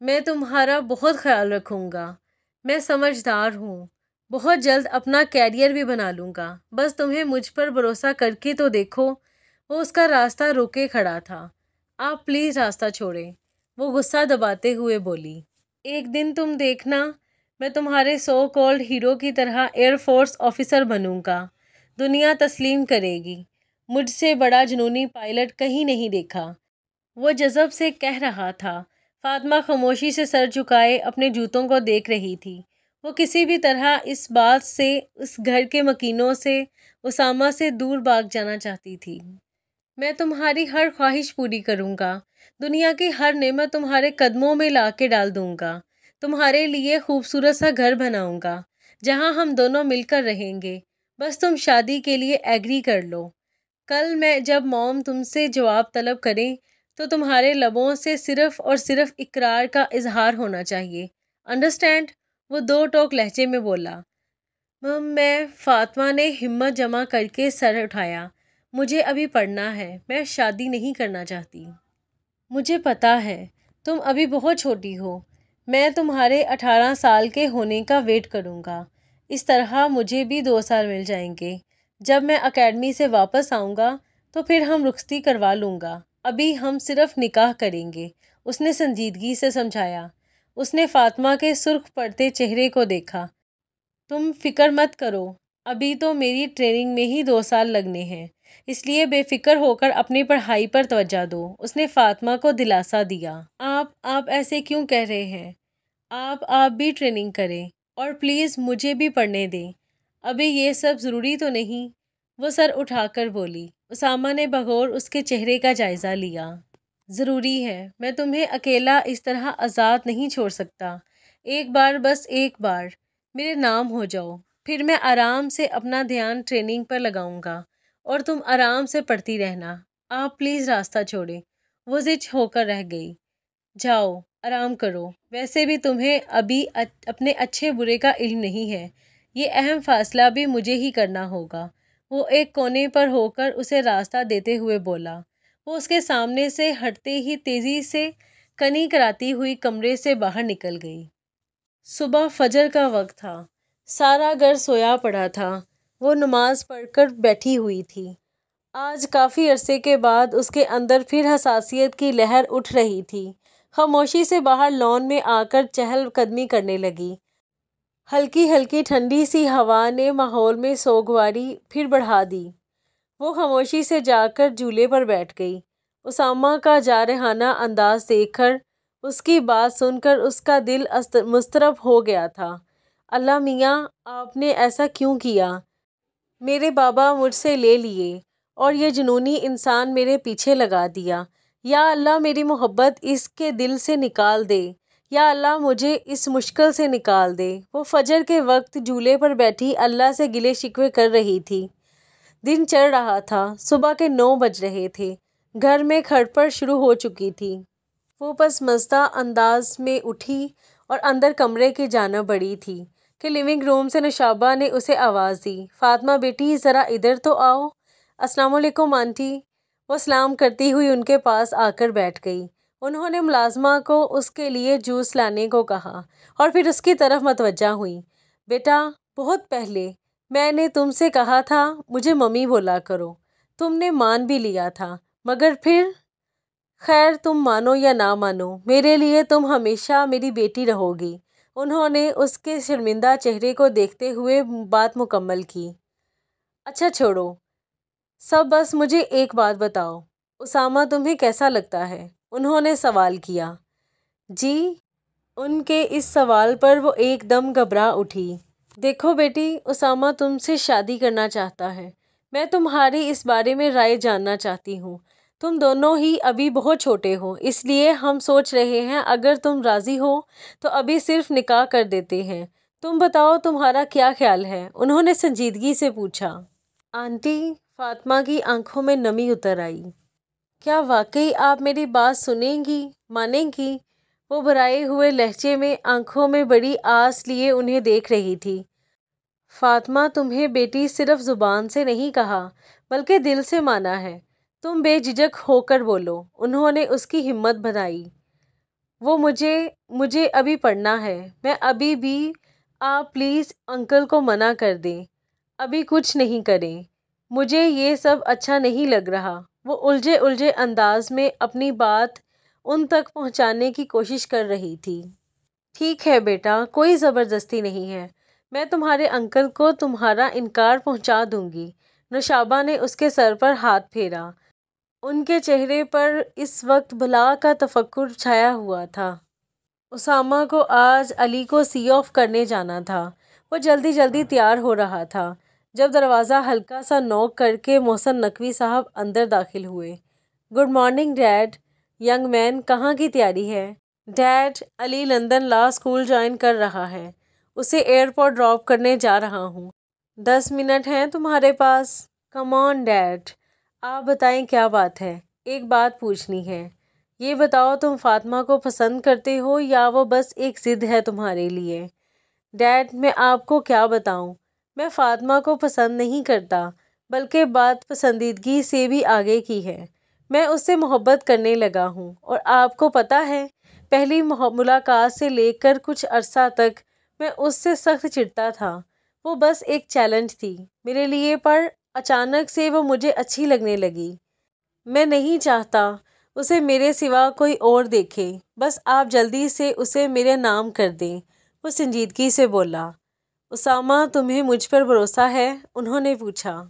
میں تمہارا بہت خیال رکھوں گا، میں سمجھدار ہوں، بہت جلد اپنا کیریئر بھی بنا لوں گا، بس تمہیں مجھ پر بھروسہ کر کے تو دیکھو۔ وہ اس کا راستہ روکے کھڑا تھا۔ آپ پلیز راستہ چھوڑیں، وہ غصہ دباتے ہوئے بولی۔ ایک دن تم دیکھنا، میں تمہارے سو کالڈ ہیرو کی طرح ایئر فورس آفیسر بنوں گا، دنیا تسلیم کرے گی۔ مجھ سے بڑا جنونی پائلٹ کہیں نہیں دیکھا، وہ جذب سے کہہ رہا تھا۔ فاطمہ خاموشی سے سر جھکائے اپنے جوتوں کو دیکھ رہی تھی۔ وہ کسی بھی طرح اس بات سے، اس گھر کے مکینوں سے، اسامہ سے دور بھاگ جانا چاہتی تھی۔ میں تمہاری ہر خواہش پوری کروں گا، دنیا کی ہر نعمت تمہارے قدموں میں لا کے ڈال دوں گا، تمہارے لیے خوبصورت سا گھر بناؤں گا جہاں ہم دونوں مل کر رہیں گے، بس تم شادی کے لیے ایگری کر لو۔ کل میں جب موم تم سے جواب طلب کریں تو تمہارے لبوں سے صرف اور صرف اقرار کا اظہار ہونا چاہیے، انڈرسٹینڈ؟ وہ دو ٹوک لہجے میں بولا۔ میں، فاطمہ نے ہمت جمع کر کے سر اٹھایا۔ مجھے ابھی پڑھنا ہے، میں شادی نہیں کرنا چاہتی۔ مجھے پتہ ہے، تم ابھی بہت چھوٹی ہو، میں تمہارے 18 سال کے ہونے کا ویٹ کروں گا، اس طرح مجھے بھی 2 سال مل جائیں گے۔ جب میں اکیڈمی سے واپس آؤں گا تو پھر ہم رخصتی کروا لوں گا، ابھی ہم صرف نکاح کریں گے، اس نے سنجیدگی سے سمجھایا۔ اس نے فاطمہ کے سرخ پڑتے چہرے کو دیکھا۔ تم فکر مت کرو، ابھی تو میری ٹریننگ میں ہی 2 سال لگنے ہیں، اس لیے بے فکر ہو کر اپنی پڑھائی پر توجہ دو، اس نے فاطمہ کو دلاسا دیا۔ آپ ایسے کیوں کہہ رہے ہیں؟ آپ بھی ٹریننگ کریں اور پلیز مجھے بھی پڑھنے دیں، ابھی یہ سب ضروری تو نہیں، وہ سر اٹھا کر بولی۔ اسامہ نے بغور اس کے چہرے کا جائزہ لیا۔ ضروری ہے، میں تمہیں اکیلا اس طرح آزاد نہیں چھوڑ سکتا، ایک بار، بس ایک بار میرے نام ہو جاؤ، پھر میں آرام سے اپنا دھیان ٹریننگ پر لگاؤں گا اور تم آرام سے پڑھتی رہنا۔ آپ پلیز راستہ چھوڑیں، وہ زچ ہو کر رہ گئی۔ جاؤ آرام کرو، ویسے بھی تمہیں ابھی اپنے اچھے برے کا علم نہیں ہے، یہ اہم فیصلہ بھی مجھے ہی کرنا ہوگا۔ وہ ایک کونے پر ہو کر اسے راستہ دیتے ہوئے بولا۔ وہ اس کے سامنے سے ہٹتے ہی تیزی سے کنی کراتی ہوئی کمرے سے باہر نکل گئی۔ صبح فجر کا وقت تھا، سارا گھر سویا پڑا تھا، وہ نماز پڑھ کر بیٹھی ہوئی تھی۔ آج کافی عرصے کے بعد اس کے اندر پھر حساسیت کی لہر اٹھ رہی تھی۔ خاموشی سے باہر لان میں آ کر چہل قدمی کرنے لگی۔ ہلکی ہلکی ٹھنڈی سی ہوا نے ماحول میں سوگواری پھر بڑھا دی۔ وہ خاموشی سے جا کر جھولے پر بیٹھ گئی۔ اسامہ کا جارحانہ انداز دیکھ کر، اس کی بات سن کر اس کا دل مضطرب ہو گیا تھا۔ اللہ میاں، آپ نے ایسا کیوں کیا؟ میرے بابا مجھ سے لے لیے اور یہ جنونی انسان میرے پیچھے لگا دیا۔ یا اللہ میری محبت اس کے دل سے نکال دے، یا اللہ مجھے اس مشکل سے نکال دے۔ وہ فجر کے وقت جھولے پر بیٹھی اللہ سے گلے شکوے کر رہی تھی۔ دن چڑھ رہا تھا، صبح کے 9 بج رہے تھے، گھر میں کھڑپڑ شروع ہو چکی تھی۔ وہ پس مزدہ انداز میں اٹھی اور اندر کمرے کی جانب بڑھی تھی کہ لیونگ روم سے نوشابہ نے اسے آواز دی، فاطمہ بیٹی ذرا ادھر تو آؤ۔ السلام علیکم آنٹی۔ وہ سلام کرتی ہوئی ان کے پاس آ کر بیٹھ گئی۔ انہوں نے ملازمہ کو اس کے لیے جوس لانے کو کہا اور پھر اس کی طرف متوجہ ہوئی۔ بیٹا، بہت پہلے میں نے تم سے کہا تھا مجھے ممی بولا کرو، تم نے مان بھی لیا تھا، مگر پھر خیر تم مانو یا نہ مانو، میرے لیے تم ہمیشہ میری بیٹی رہو گی۔ انہوں نے اس کے شرمندہ چہرے کو دیکھتے ہوئے بات مکمل کی۔ اچھا چھوڑو سب، بس مجھے ایک بات بتاؤ، اسامہ تمہیں کیسا لگتا ہے؟ انہوں نے سوال کیا۔ جی؟ ان کے اس سوال پر وہ ایک دم گھبرا اٹھی۔ دیکھو بیٹی، اسامہ تم سے شادی کرنا چاہتا ہے، میں تمہاری اس بارے میں رائے جاننا چاہتی ہوں۔ تم دونوں ہی ابھی بہت چھوٹے ہو، اس لیے ہم سوچ رہے ہیں اگر تم راضی ہو تو ابھی صرف نکاح کر دیتے ہیں۔ تم بتاؤ تمہارا کیا خیال ہے؟ انہوں نے سنجیدگی سے پوچھا۔ آنٹی، فاطمہ کی آنکھوں میں نمی اتر آئی۔ کیا واقعی آپ میری بات سنیں گی، مانیں گی؟ وہ بھرائے ہوئے لہجے میں آنکھوں میں بڑی آس لیے انہیں دیکھ رہی تھی۔ فاطمہ، تمہیں بیٹی صرف زبان سے نہیں کہا بلکہ دل سے مانا ہے، تم بے جھجک ہو کر بولو۔ انہوں نے اس کی ہمت بڑھائی۔ وہ مجھے ابھی پڑھنا ہے، میں ابھی بھی، آپ پلیز انکل کو منع کر دیں، ابھی کچھ نہیں کریں، مجھے یہ سب اچھا نہیں لگ رہا۔ وہ الجھے انداز میں اپنی بات ان تک پہنچانے کی کوشش کر رہی تھی۔ ٹھیک ہے بیٹا، کوئی زبردستی نہیں ہے، میں تمہارے انکل کو تمہارا انکار پہنچا دوں گی۔ نوشابہ نے اس کے سر پر ہاتھ پھیرا۔ ان کے چہرے پر اس وقت بلا کا تفکر چھایا ہوا تھا۔ اسامہ کو آج علی کو سی آف کرنے جانا تھا۔ وہ جلدی تیار ہو رہا تھا جب دروازہ ہلکا سا نوک کر کے محسن نقوی صاحب اندر داخل ہوئے۔ Good morning dad. Young man, کہاں کی تیاری ہے؟ Dad, Ali London law school join کر رہا ہے، اسے ایئرپورٹ ڈراپ کرنے جا رہا ہوں۔ 10 منٹ ہیں تمہارے پاس؟ کم آن ڈیڈ، آپ بتائیں کیا بات ہے؟ ایک بات پوچھنی ہے، یہ بتاؤ تم فاطمہ کو پسند کرتے ہو یا وہ بس ایک ضد ہے تمہارے لیے؟ ڈیڈ، میں آپ کو کیا بتاؤں، میں فاطمہ کو پسند نہیں کرتا، بلکہ بات پسندیدگی سے بھی آگے کی ہے، میں اس سے محبت کرنے لگا ہوں، اور آپ کو پتہ ہے پہلی ملاقات سے لے کر کچھ عرصہ تک میں اس سے سخت چڑھتا تھا، وہ بس ایک چیلنج تھی میرے لیے، پر اچانک سے وہ مجھے اچھی لگنے لگی۔ میں نہیں چاہتا اسے میرے سوا کوئی اور دیکھے، بس آپ جلدی سے اسے میرے نام کر دیں، وہ سنجیدگی سے بولا۔ اسامہ، تمہیں مجھ پر بھروسہ ہے؟ انہوں نے پوچھا۔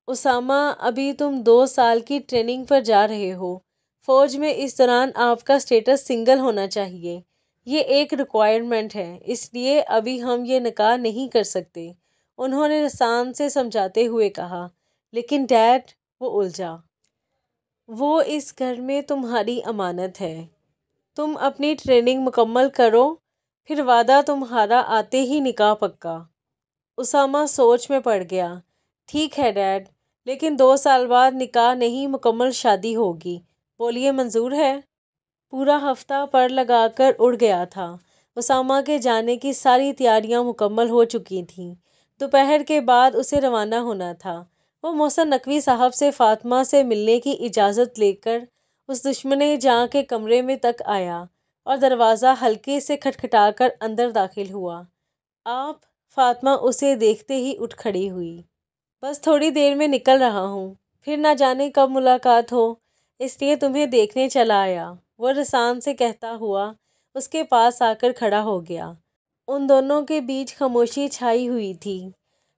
اسامہ، ابھی تم 2 سال کی ٹریننگ پر جا رہے ہو۔ فوج میں اس دوران آپ کا سٹیٹس سنگل ہونا چاہیے۔ یہ ایک ریکوائرمنٹ ہے، اس لیے ابھی ہم یہ نکاح نہیں کر سکتے، انہوں نے رسان سے سمجھاتے ہوئے کہا۔ لیکن ڈیڈ، وہ الجھا۔ وہ اس گھر میں تمہاری امانت ہے۔ تم اپنی ٹریننگ مکمل کرو، پھر وعدہ تمہارا آتے ہی نکاح پکا۔ اسامہ سوچ میں پڑ گیا۔ ٹھیک ہے ڈیڈ، لیکن 2 سال بعد نکاح نہیں، مکمل شادی ہوگی، بولیے منظور ہے؟ پورا ہفتہ پر لگا کر اڑ گیا تھا۔ اسامہ کے جانے کی ساری تیاریاں مکمل ہو چکی تھیں۔ دوپہر کے بعد اسے روانہ ہونا تھا۔ وہ محسن نقوی صاحب سے فاطمہ سے ملنے کی اجازت لے کر اس دشمن جاں کے کمرے میں تک آیا اور دروازہ ہلکے سے کھٹکھٹا کر اندر داخل ہوا۔ آپ؟ فاطمہ اسے دیکھتے ہی اٹھ کھڑی ہوئی۔ بس تھوڑی دیر میں نکل رہا ہوں، پھر نہ جانے کب ملاقات ہو، اس لیے تمہیں دیکھنے چلا آیا، وہ رسان سے کہتا ہوا اس کے پاس آ کر کھڑا ہو گیا۔ ان دونوں کے بیچ خاموشی چھائی ہوئی تھی۔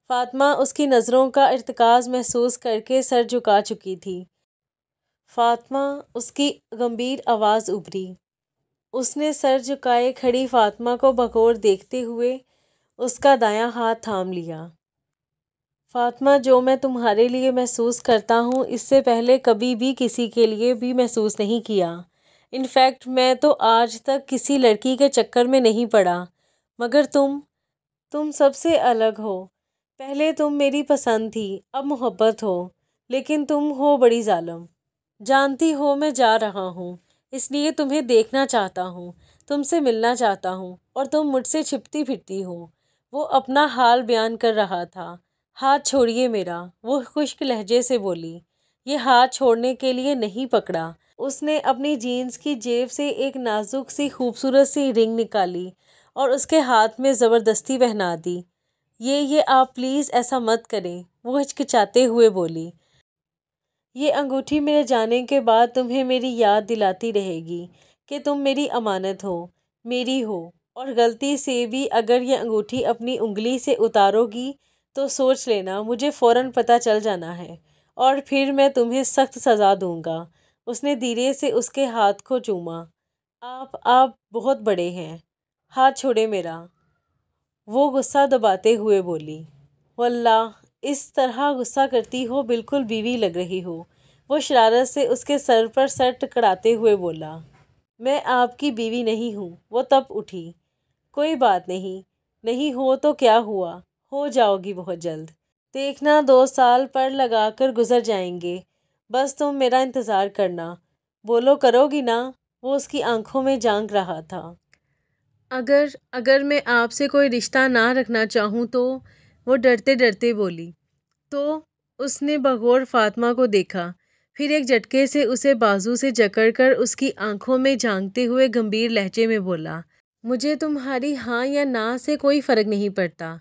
فاطمہ اس کی نظروں کا ارتکاز محسوس کر کے سر جھکا چکی تھی۔ فاطمہ، اس کی گمبھیر آواز ابھری۔ اس نے سر جھکائے کھڑی فاطمہ کو بغور دیکھتے ہوئے اس کا دایاں ہاتھ تھام لیا۔ فاطمہ، جو میں تمہارے لیے محسوس کرتا ہوں اس سے پہلے کبھی بھی کسی کے لیے بھی محسوس نہیں کیا۔ انفیکٹ میں تو آج تک کسی لڑکی کے چکر میں نہیں پڑا، مگر تم سب سے الگ ہو۔ پہلے تم میری پسند تھی، اب محبت ہو، لیکن تم ہو بڑی ظالم۔ جانتی ہو میں جا رہا ہوں، اس لیے تمہیں دیکھنا چاہتا ہوں، تم سے ملنا چاہتا ہوں، اور تم مجھ سے چھپتی پھرتی ہو۔ وہ اپنا حال بیان کر رہا تھا۔ ہاتھ چھوڑیے میرا، وہ خشک لہجے سے بولی۔ یہ ہاتھ چھوڑنے کے لیے نہیں پکڑا۔ اس نے اپنی جینز کی جیب سے ایک نازک سی خوبصورت سی رنگ نکالی اور اس کے ہاتھ میں زبردستی پہنا دی۔ یہ آپ پلیز ایسا مت کریں، وہ ہچکچاتے ہوئے بولی۔ یہ انگوٹھی میرے جانے کے بعد تمہیں میری یاد دلاتی رہے گی کہ تم میری امانت ہو، میری ہو، اور غلطی سے بھی اگر یہ انگوٹھی اپنی انگلی سے اتارو گی تو سوچ لینا مجھے فوراً پتہ چل جانا ہے، اور پھر میں تمہیں سخت سزا دوں گا۔ اس نے دھیرے سے اس کے ہاتھ کو چوما۔ آپ بہت بڑے ہیں، ہاتھ چھوڑے میرا، وہ غصہ دباتے ہوئے بولی۔ واللہ، اس طرح غصہ کرتی ہو بالکل بیوی لگ رہی ہو، وہ شرارت سے اس کے سر پر سر ٹکراتے ہوئے بولا۔ میں آپ کی بیوی نہیں ہوں، وہ تب اٹھی۔ کوئی بات نہیں، نہیں ہو تو کیا ہوا، ہو جاؤ گی بہت جلد، دیکھنا 2 سال پر لگا کر گزر جائیں گے، بس تم میرا انتظار کرنا، بولو کرو گی نا؟ وہ اس کی آنکھوں میں جھانک رہا تھا۔ اگر میں آپ سے کوئی رشتہ نہ رکھنا چاہوں تو؟ وہ ڈرتے ڈرتے بولی۔ تو اس نے بغور فاطمہ کو دیکھا، پھر ایک جھٹکے سے اسے بازو سے جکڑ کر اس کی آنکھوں میں جھانکتے ہوئے گمبھیر لہجے میں بولا۔ مجھے تمہاری ہاں یا نہ سے کوئی فرق نہیں پڑتا۔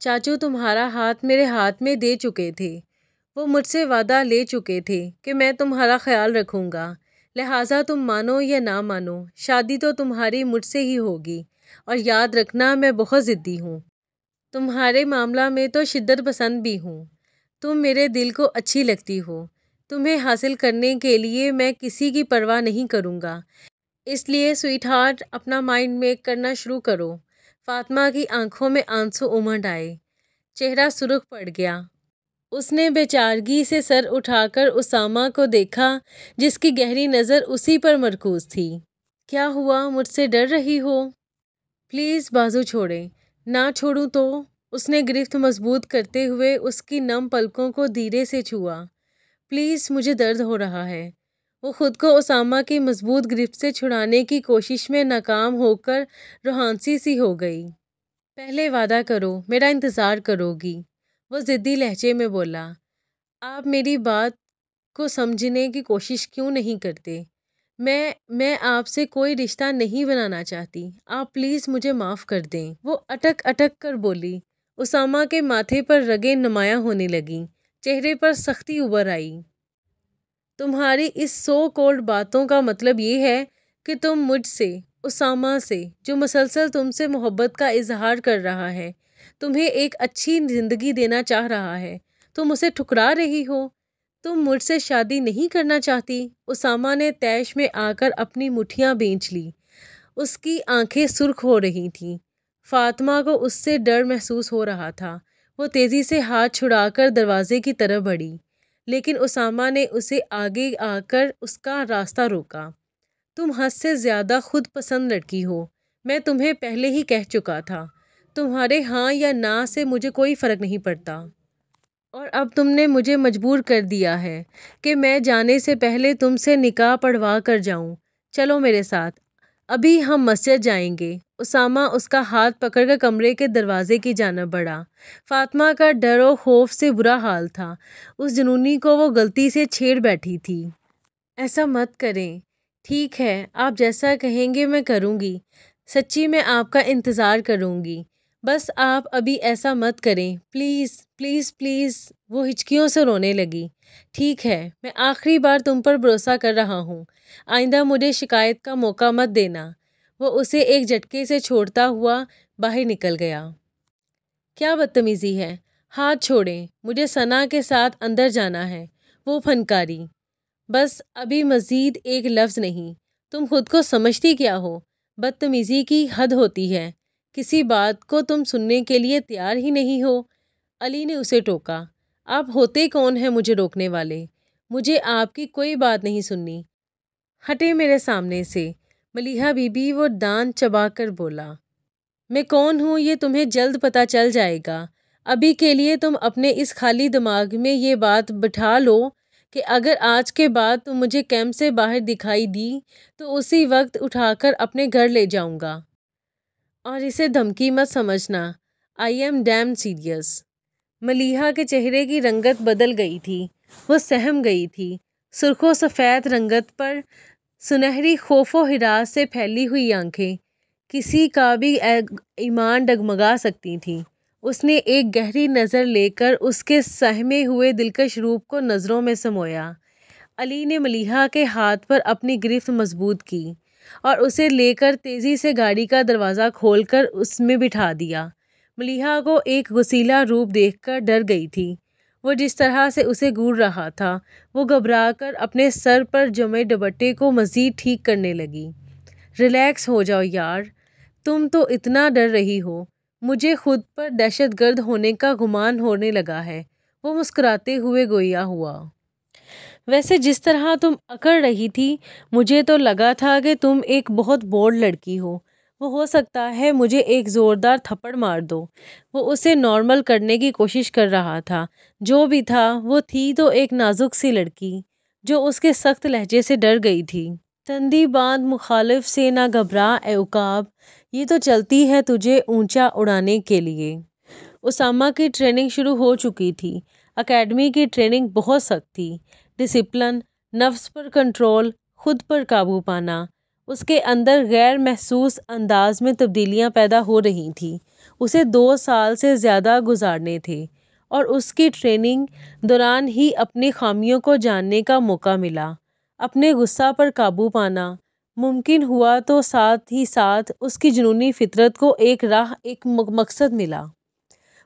چاچو تمہارا ہاتھ میرے ہاتھ میں دے چکے تھے، وہ مجھ سے وعدہ لے چکے تھے کہ میں تمہارا خیال رکھوں گا، لہٰذا تم مانو یا نہ مانو شادی تو تمہاری مجھ سے ہی ہوگی، اور یاد رکھنا میں بہت ضدی ہوں، تمہارے معاملہ میں تو شدت پسند بھی ہوں، تم میرے دل کو اچھی لگتی ہو، تمہیں حاصل کرنے کے لیے میں کسی کی پرواہ نہیں کروں گا، اس لیے سویٹ ہارٹ اپنا مائنڈ میک کرنا شروع کرو۔ فاطمہ کی آنکھوں میں آنسو امنڈ آئے، چہرہ سرخ پڑ گیا۔ اس نے بے چارگی سے سر اٹھا کر اسامہ کو دیکھا جس کی گہری نظر اسی پر مرکوز تھی۔ کیا ہوا، مجھ سے ڈر رہی ہو؟ پلیز بازو چھوڑیں۔ نہ چھوڑوں تو؟ اس نے گرفت مضبوط کرتے ہوئے اس کی نم پلکوں کو دھیرے سے چھوا۔ پلیز، مجھے درد ہو رہا ہے۔ وہ خود کو اسامہ کی مضبوط گرفت سے چھڑانے کی کوشش میں ناکام ہو کر روحانسی سی ہو گئی۔ پہلے وعدہ کرو میرا انتظار کرو گی، وہ ضدی لہجے میں بولا۔ آپ میری بات کو سمجھنے کی کوشش کیوں نہیں کرتے؟ میں آپ سے کوئی رشتہ نہیں بنانا چاہتی، آپ پلیز مجھے معاف کر دیں، وہ اٹک اٹک کر بولی۔ اسامہ کے ماتھے پر رگیں نمایاں ہونے لگیں، چہرے پر سختی ابھر آئی۔ تمہاری اس سو کولڈ باتوں کا مطلب یہ ہے کہ تم مجھ سے، اسامہ سے، جو مسلسل تم سے محبت کا اظہار کر رہا ہے، تمہیں ایک اچھی زندگی دینا چاہ رہا ہے، تم اسے ٹھکرا رہی ہو؟ تم مجھ سے شادی نہیں کرنا چاہتی؟ اسامہ نے طیش میں آ کر اپنی مٹھیاں بھینچ لی۔ اس کی آنکھیں سرخ ہو رہی تھیں۔ فاطمہ کو اس سے ڈر محسوس ہو رہا تھا۔ وہ تیزی سے ہاتھ چھڑا کر دروازے کی طرف بڑھی، لیکن اسامہ نے اسے آگے آ کر اس کا راستہ روکا۔ تم حد سے زیادہ خود پسند لڑکی ہو، میں تمہیں پہلے ہی کہہ چکا تھا۔ تمہارے ہاں یا نہ سے مجھے کوئی فرق نہیں پڑتا، اور اب تم نے مجھے مجبور کر دیا ہے کہ میں جانے سے پہلے تم سے نکاح پڑھوا کر جاؤں۔ چلو میرے ساتھ، ابھی ہم مسجد جائیں گے۔ اسامہ اس کا ہاتھ پکڑ کر کمرے کے دروازے کی جانب بڑھا۔ فاطمہ کا ڈر و خوف سے برا حال تھا۔ اس جنونی کو وہ غلطی سے چھیڑ بیٹھی تھی۔ ایسا مت کریں۔ ٹھیک ہے، آپ جیسا کہیں گے میں کروں گی۔ سچی میں آپ کا انتظار کروں گی۔ بس آپ ابھی ایسا مت کریں، پلیز پلیز پلیز۔ وہ ہچکیوں سے رونے لگی۔ ٹھیک ہے، میں آخری بار تم پر بھروسہ کر رہا ہوں، آئندہ مجھے شکایت کا موقع مت دینا۔ وہ اسے ایک جھٹکے سے چھوڑتا ہوا باہر نکل گیا۔ کیا بدتمیزی ہے، ہاتھ چھوڑیں، مجھے ثنا کے ساتھ اندر جانا ہے۔ وہ پھنکاری۔ بس ابھی مزید ایک لفظ نہیں۔ تم خود کو سمجھتی کیا ہو؟ بدتمیزی کی حد ہوتی ہے۔ کسی بات کو تم سننے کے لیے تیار ہی نہیں ہو۔ علی نے اسے ٹوکا۔ آپ ہوتے کون ہیں مجھے روکنے والے؟ مجھے آپ کی کوئی بات نہیں سننی۔ ہٹے میرے سامنے سے۔ ملیحہ بی بی وہ دانت چبا کر بولا۔ میں کون ہوں یہ تمہیں جلد پتہ چل جائے گا۔ ابھی کے لیے تم اپنے اس خالی دماغ میں یہ بات بٹھا لو کہ اگر آج کے بعد تم مجھے کیمپ سے باہر دکھائی دی تو اسی وقت اٹھا کر اپنے گھر لے جاؤں گا۔ اور اسے دھمکی مت سمجھنا۔ I am damn serious. Maliha کے چہرے کی رنگت بدل گئی تھی۔ وہ سہم گئی تھی۔ سرخ و سفید رنگت پر سنہری خوف و ہراس سے پھیلی ہوئی آنکھیں کسی کا بھی ایمان ڈگمگا سکتی تھیں۔ اس نے ایک گہری نظر لے کر اس کے سہمے ہوئے دلکش روپ کو نظروں میں سمویا۔ علی نے ملیحہ کے ہاتھ پر اپنی گرفت مضبوط کی اور اسے لے کر تیزی سے گاڑی کا دروازہ کھول کر اس میں بٹھا دیا۔ ملیحہ کو ایک غسیلا روپ دیکھ کر ڈر گئی تھی۔ وہ جس طرح سے اسے گھور رہا تھا، وہ گھبرا کر اپنے سر پر جمے دوپٹے کو مزید ٹھیک کرنے لگی۔ ریلیکس ہو جاؤ یار، تم تو اتنا ڈر رہی ہو، مجھے خود پر دہشت گرد ہونے کا گمان ہونے لگا ہے۔ وہ مسکراتے ہوئے گویا ہوا۔ ویسے جس طرح تم اکڑ رہی تھی، مجھے تو لگا تھا کہ تم ایک بہت بولڈ لڑکی ہو۔ وہ ہو سکتا ہے مجھے ایک زوردار تھپڑ مار دو۔ وہ اسے نارمل کرنے کی کوشش کر رہا تھا۔ جو بھی تھا، وہ تھی تو ایک نازک سی لڑکی جو اس کے سخت لہجے سے ڈر گئی تھی۔ تندی باندھ مخالف سے نہ گھبرا اے عقاب، یہ تو چلتی ہے تجھے اونچا اڑانے کے لیے۔ اسامہ کی ٹریننگ شروع ہو چکی تھی۔ اکیڈمی کی ٹریننگ بہت سخت تھی۔ ڈسپلن، نفس پر کنٹرول، خود پر قابو پانا۔ اس کے اندر غیر محسوس انداز میں تبدیلیاں پیدا ہو رہی تھیں۔ اسے 2 سال سے زیادہ گزارنے تھے اور اس کی ٹریننگ دوران ہی اپنی خامیوں کو جاننے کا موقع ملا، اپنے غصہ پر قابو پانا ممکن ہوا تو ساتھ ہی ساتھ اس کی جنونی فطرت کو ایک مقصد ملا۔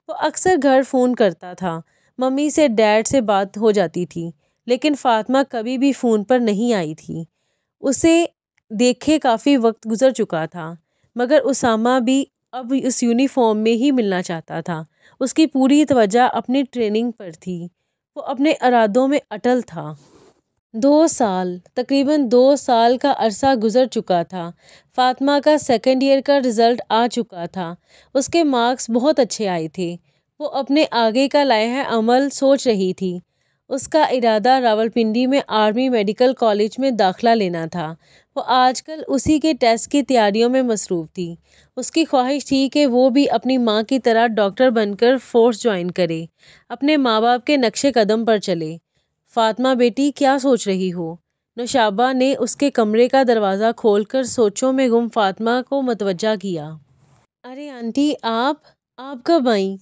وہ اکثر گھر فون کرتا تھا، ممی سے ڈیڈ سے بات ہو جاتی تھی، لیکن فاطمہ کبھی بھی فون پر نہیں آئی تھی۔ اسے دیکھے کافی وقت گزر چکا تھا، مگر اسامہ بھی اب اس یونیفارم میں ہی ملنا چاہتا تھا۔ اس کی پوری توجہ اپنی ٹریننگ پر تھی۔ وہ اپنے ارادوں میں اٹل تھا۔ 2 سال، تقریباً 2 سال کا عرصہ گزر چکا تھا۔ فاطمہ کا 2nd ایئر کا رزلٹ آ چکا تھا۔ اس کے مارکس بہت اچھے آئے تھے۔ وہ اپنے آگے کا لائحہ عمل سوچ رہی تھی۔ اس کا ارادہ راولپنڈی میں آرمی میڈیکل کالج میں داخلہ لینا تھا۔ وہ آج کل اسی کے ٹیسٹ کی تیاریوں میں مصروف تھی۔ اس کی خواہش تھی کہ وہ بھی اپنی ماں کی طرح ڈاکٹر بن کر فورس جوائن کرے، اپنے ماں باپ کے نقش قدم پر چلے۔ فاطمہ بیٹی، کیا سوچ رہی ہو؟ نوشابہ نے اس کے کمرے کا دروازہ کھول کر سوچوں میں گم فاطمہ کو متوجہ کیا۔ ارے آنٹی، آپ کب آئیں؟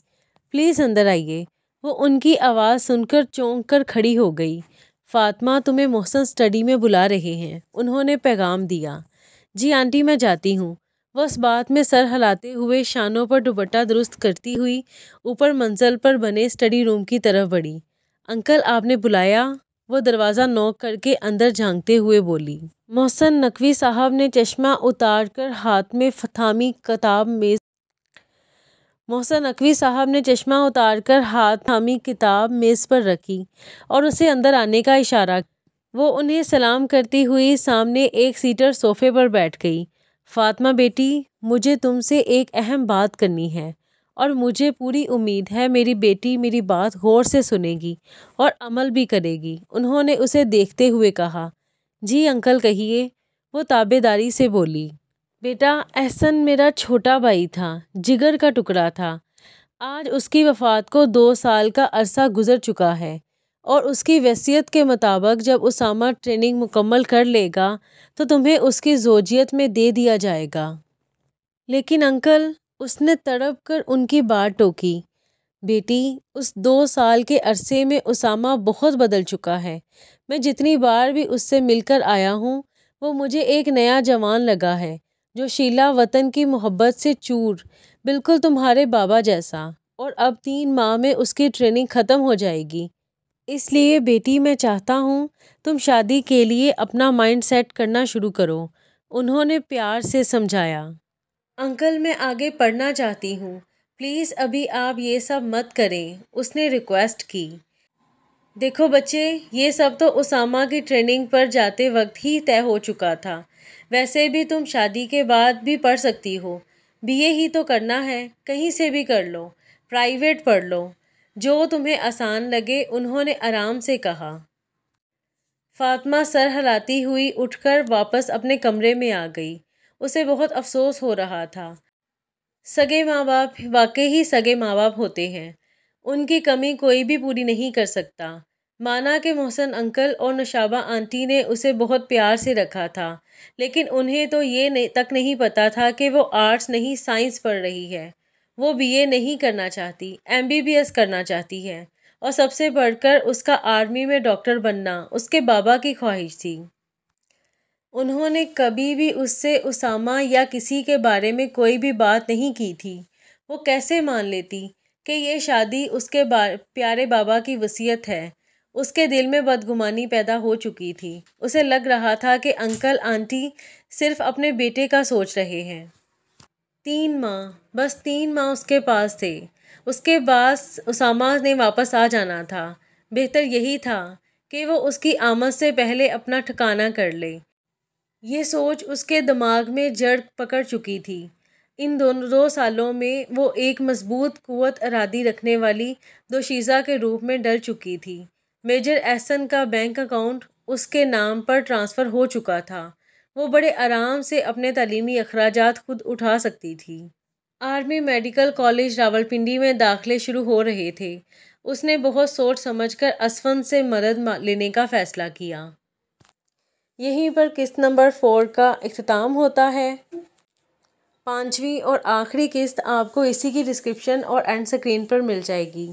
پلیز اندر آئیے۔ وہ ان کی آواز سن کر چونک کر کھڑی ہو گئی۔ فاطمہ، تمہیں محسن اسٹڈی میں بلا رہے ہیں، انہوں نے پیغام دیا۔ جی آنٹی، میں جاتی ہوں۔ وہ اس بات میں سر ہلاتے ہوئے شانوں پر دوپٹہ درست کرتی ہوئی اوپر منزل پر بنے اسٹڈی روم کی طرف بڑھی۔ انکل، آپ نے بلایا؟ وہ دروازہ نوک کر کے اندر جھانکتے ہوئے بولی۔ محسن نقوی صاحب نے چشمہ اتار کر ہاتھ میں تھامی کتاب میز پر رکھی اور اسے اندر آنے کا اشارہ کیا۔ وہ انہیں سلام کرتی ہوئی سامنے ایک سیٹر صوفے پر بیٹھ گئی۔ فاطمہ بیٹی، مجھے تم سے ایک اہم بات کرنی ہے اور مجھے پوری امید ہے میری بیٹی میری بات غور سے سنے گی اور عمل بھی کرے گی، انہوں نے اسے دیکھتے ہوئے کہا۔ جی انکل، کہیے، وہ تابعداری سے بولی۔ بیٹا، احسن میرا چھوٹا بھائی تھا، جگر کا ٹکڑا تھا۔ آج اس کی وفات کو 2 سال کا عرصہ گزر چکا ہے اور اس کی وصیت کے مطابق جب اسامہ ٹریننگ مکمل کر لے گا تو تمہیں اس کی زوجیت میں دے دیا جائے گا۔ لیکن انکل، اس نے تڑپ کر ان کی بات ٹوکی۔ بیٹی، اس 2 سال کے عرصے میں اسامہ بہت بدل چکا ہے۔ میں جتنی بار بھی اس سے مل کر آیا ہوں، وہ مجھے ایک نیا جوان لگا ہے، جو شیلا وطن کی محبت سے چور، بالکل تمہارے بابا جیسا۔ اور اب 3 ماہ میں اس کی ٹریننگ ختم ہو جائے گی۔ اس لیے بیٹی، میں چاہتا ہوں تم شادی کے لیے اپنا مائنڈ سیٹ کرنا شروع کرو، انہوں نے پیار سے سمجھایا۔ انکل، میں آگے پڑھنا چاہتی ہوں، پلیز ابھی آپ یہ سب مت کریں، اس نے ریکویسٹ کی۔ دیکھو بچے، یہ سب تو اسامہ کی ٹریننگ پر جاتے وقت ہی طے ہو چکا تھا۔ ویسے بھی تم شادی کے بعد بھی پڑھ سکتی ہو، BA ہی تو کرنا ہے، کہیں سے بھی کر لو، پرائیویٹ پڑھ لو، جو تمہیں آسان لگے، انہوں نے آرام سے کہا۔ فاطمہ سر ہلاتی ہوئی اٹھ کر واپس اپنے کمرے میں آ گئی۔ اسے بہت افسوس ہو رہا تھا۔ سگے ماں باپ واقعی ہی سگے ماں باپ ہوتے ہیں، ان کی کمی کوئی بھی پوری نہیں کر سکتا۔ مانا کہ محسن انکل اور نوشابہ آنٹی نے اسے بہت پیار سے رکھا تھا، لیکن انہیں تو یہ تک نہیں پتا تھا کہ وہ آرٹس نہیں سائنس پڑھ رہی ہے۔ وہ BA نہیں کرنا چاہتی، MBBS کرنا چاہتی ہے، اور سب سے بڑھ کر اس کا آرمی میں ڈاکٹر بننا اس کے بابا کی خواہش تھی۔ انہوں نے کبھی بھی اس سے اسامہ یا کسی کے بارے میں کوئی بھی بات نہیں کی تھی۔ وہ کیسے مان لیتی کہ یہ شادی اس کے پیارے بابا کی وصیت ہے؟ اس کے دل میں بدگمانی پیدا ہو چکی تھی۔ اسے لگ رہا تھا کہ انکل آنٹی صرف اپنے بیٹے کا سوچ رہے ہیں۔ 3 ماہ، بس 3 ماہ اس کے پاس تھے۔ اس کے بعد اسامہ نے واپس آ جانا تھا۔ بہتر یہی تھا کہ وہ اس کی آمد سے پہلے اپنا ٹھکانہ کر لے۔ یہ سوچ اس کے دماغ میں جڑ پکڑ چکی تھی۔ ان 2 سالوں میں وہ ایک مضبوط قوت ارادی رکھنے والی دوشیزہ کے روپ میں ڈل چکی تھی۔ میجر احسن کا بینک اکاؤنٹ اس کے نام پر ٹرانسفر ہو چکا تھا۔ وہ بڑے آرام سے اپنے تعلیمی اخراجات خود اٹھا سکتی تھی۔ آرمی میڈیکل کالج راولپنڈی میں داخلے شروع ہو رہے تھے۔ اس نے بہت سوچ سمجھ کر اسفند سے مدد لینے کا فیصلہ کیا۔ یہیں پر قسط نمبر 4 کا اختتام ہوتا ہے۔ 5ویں اور آخری قسط آپ کو اسی کی ڈسکرپشن اور اینڈ سکرین پر مل جائے گی۔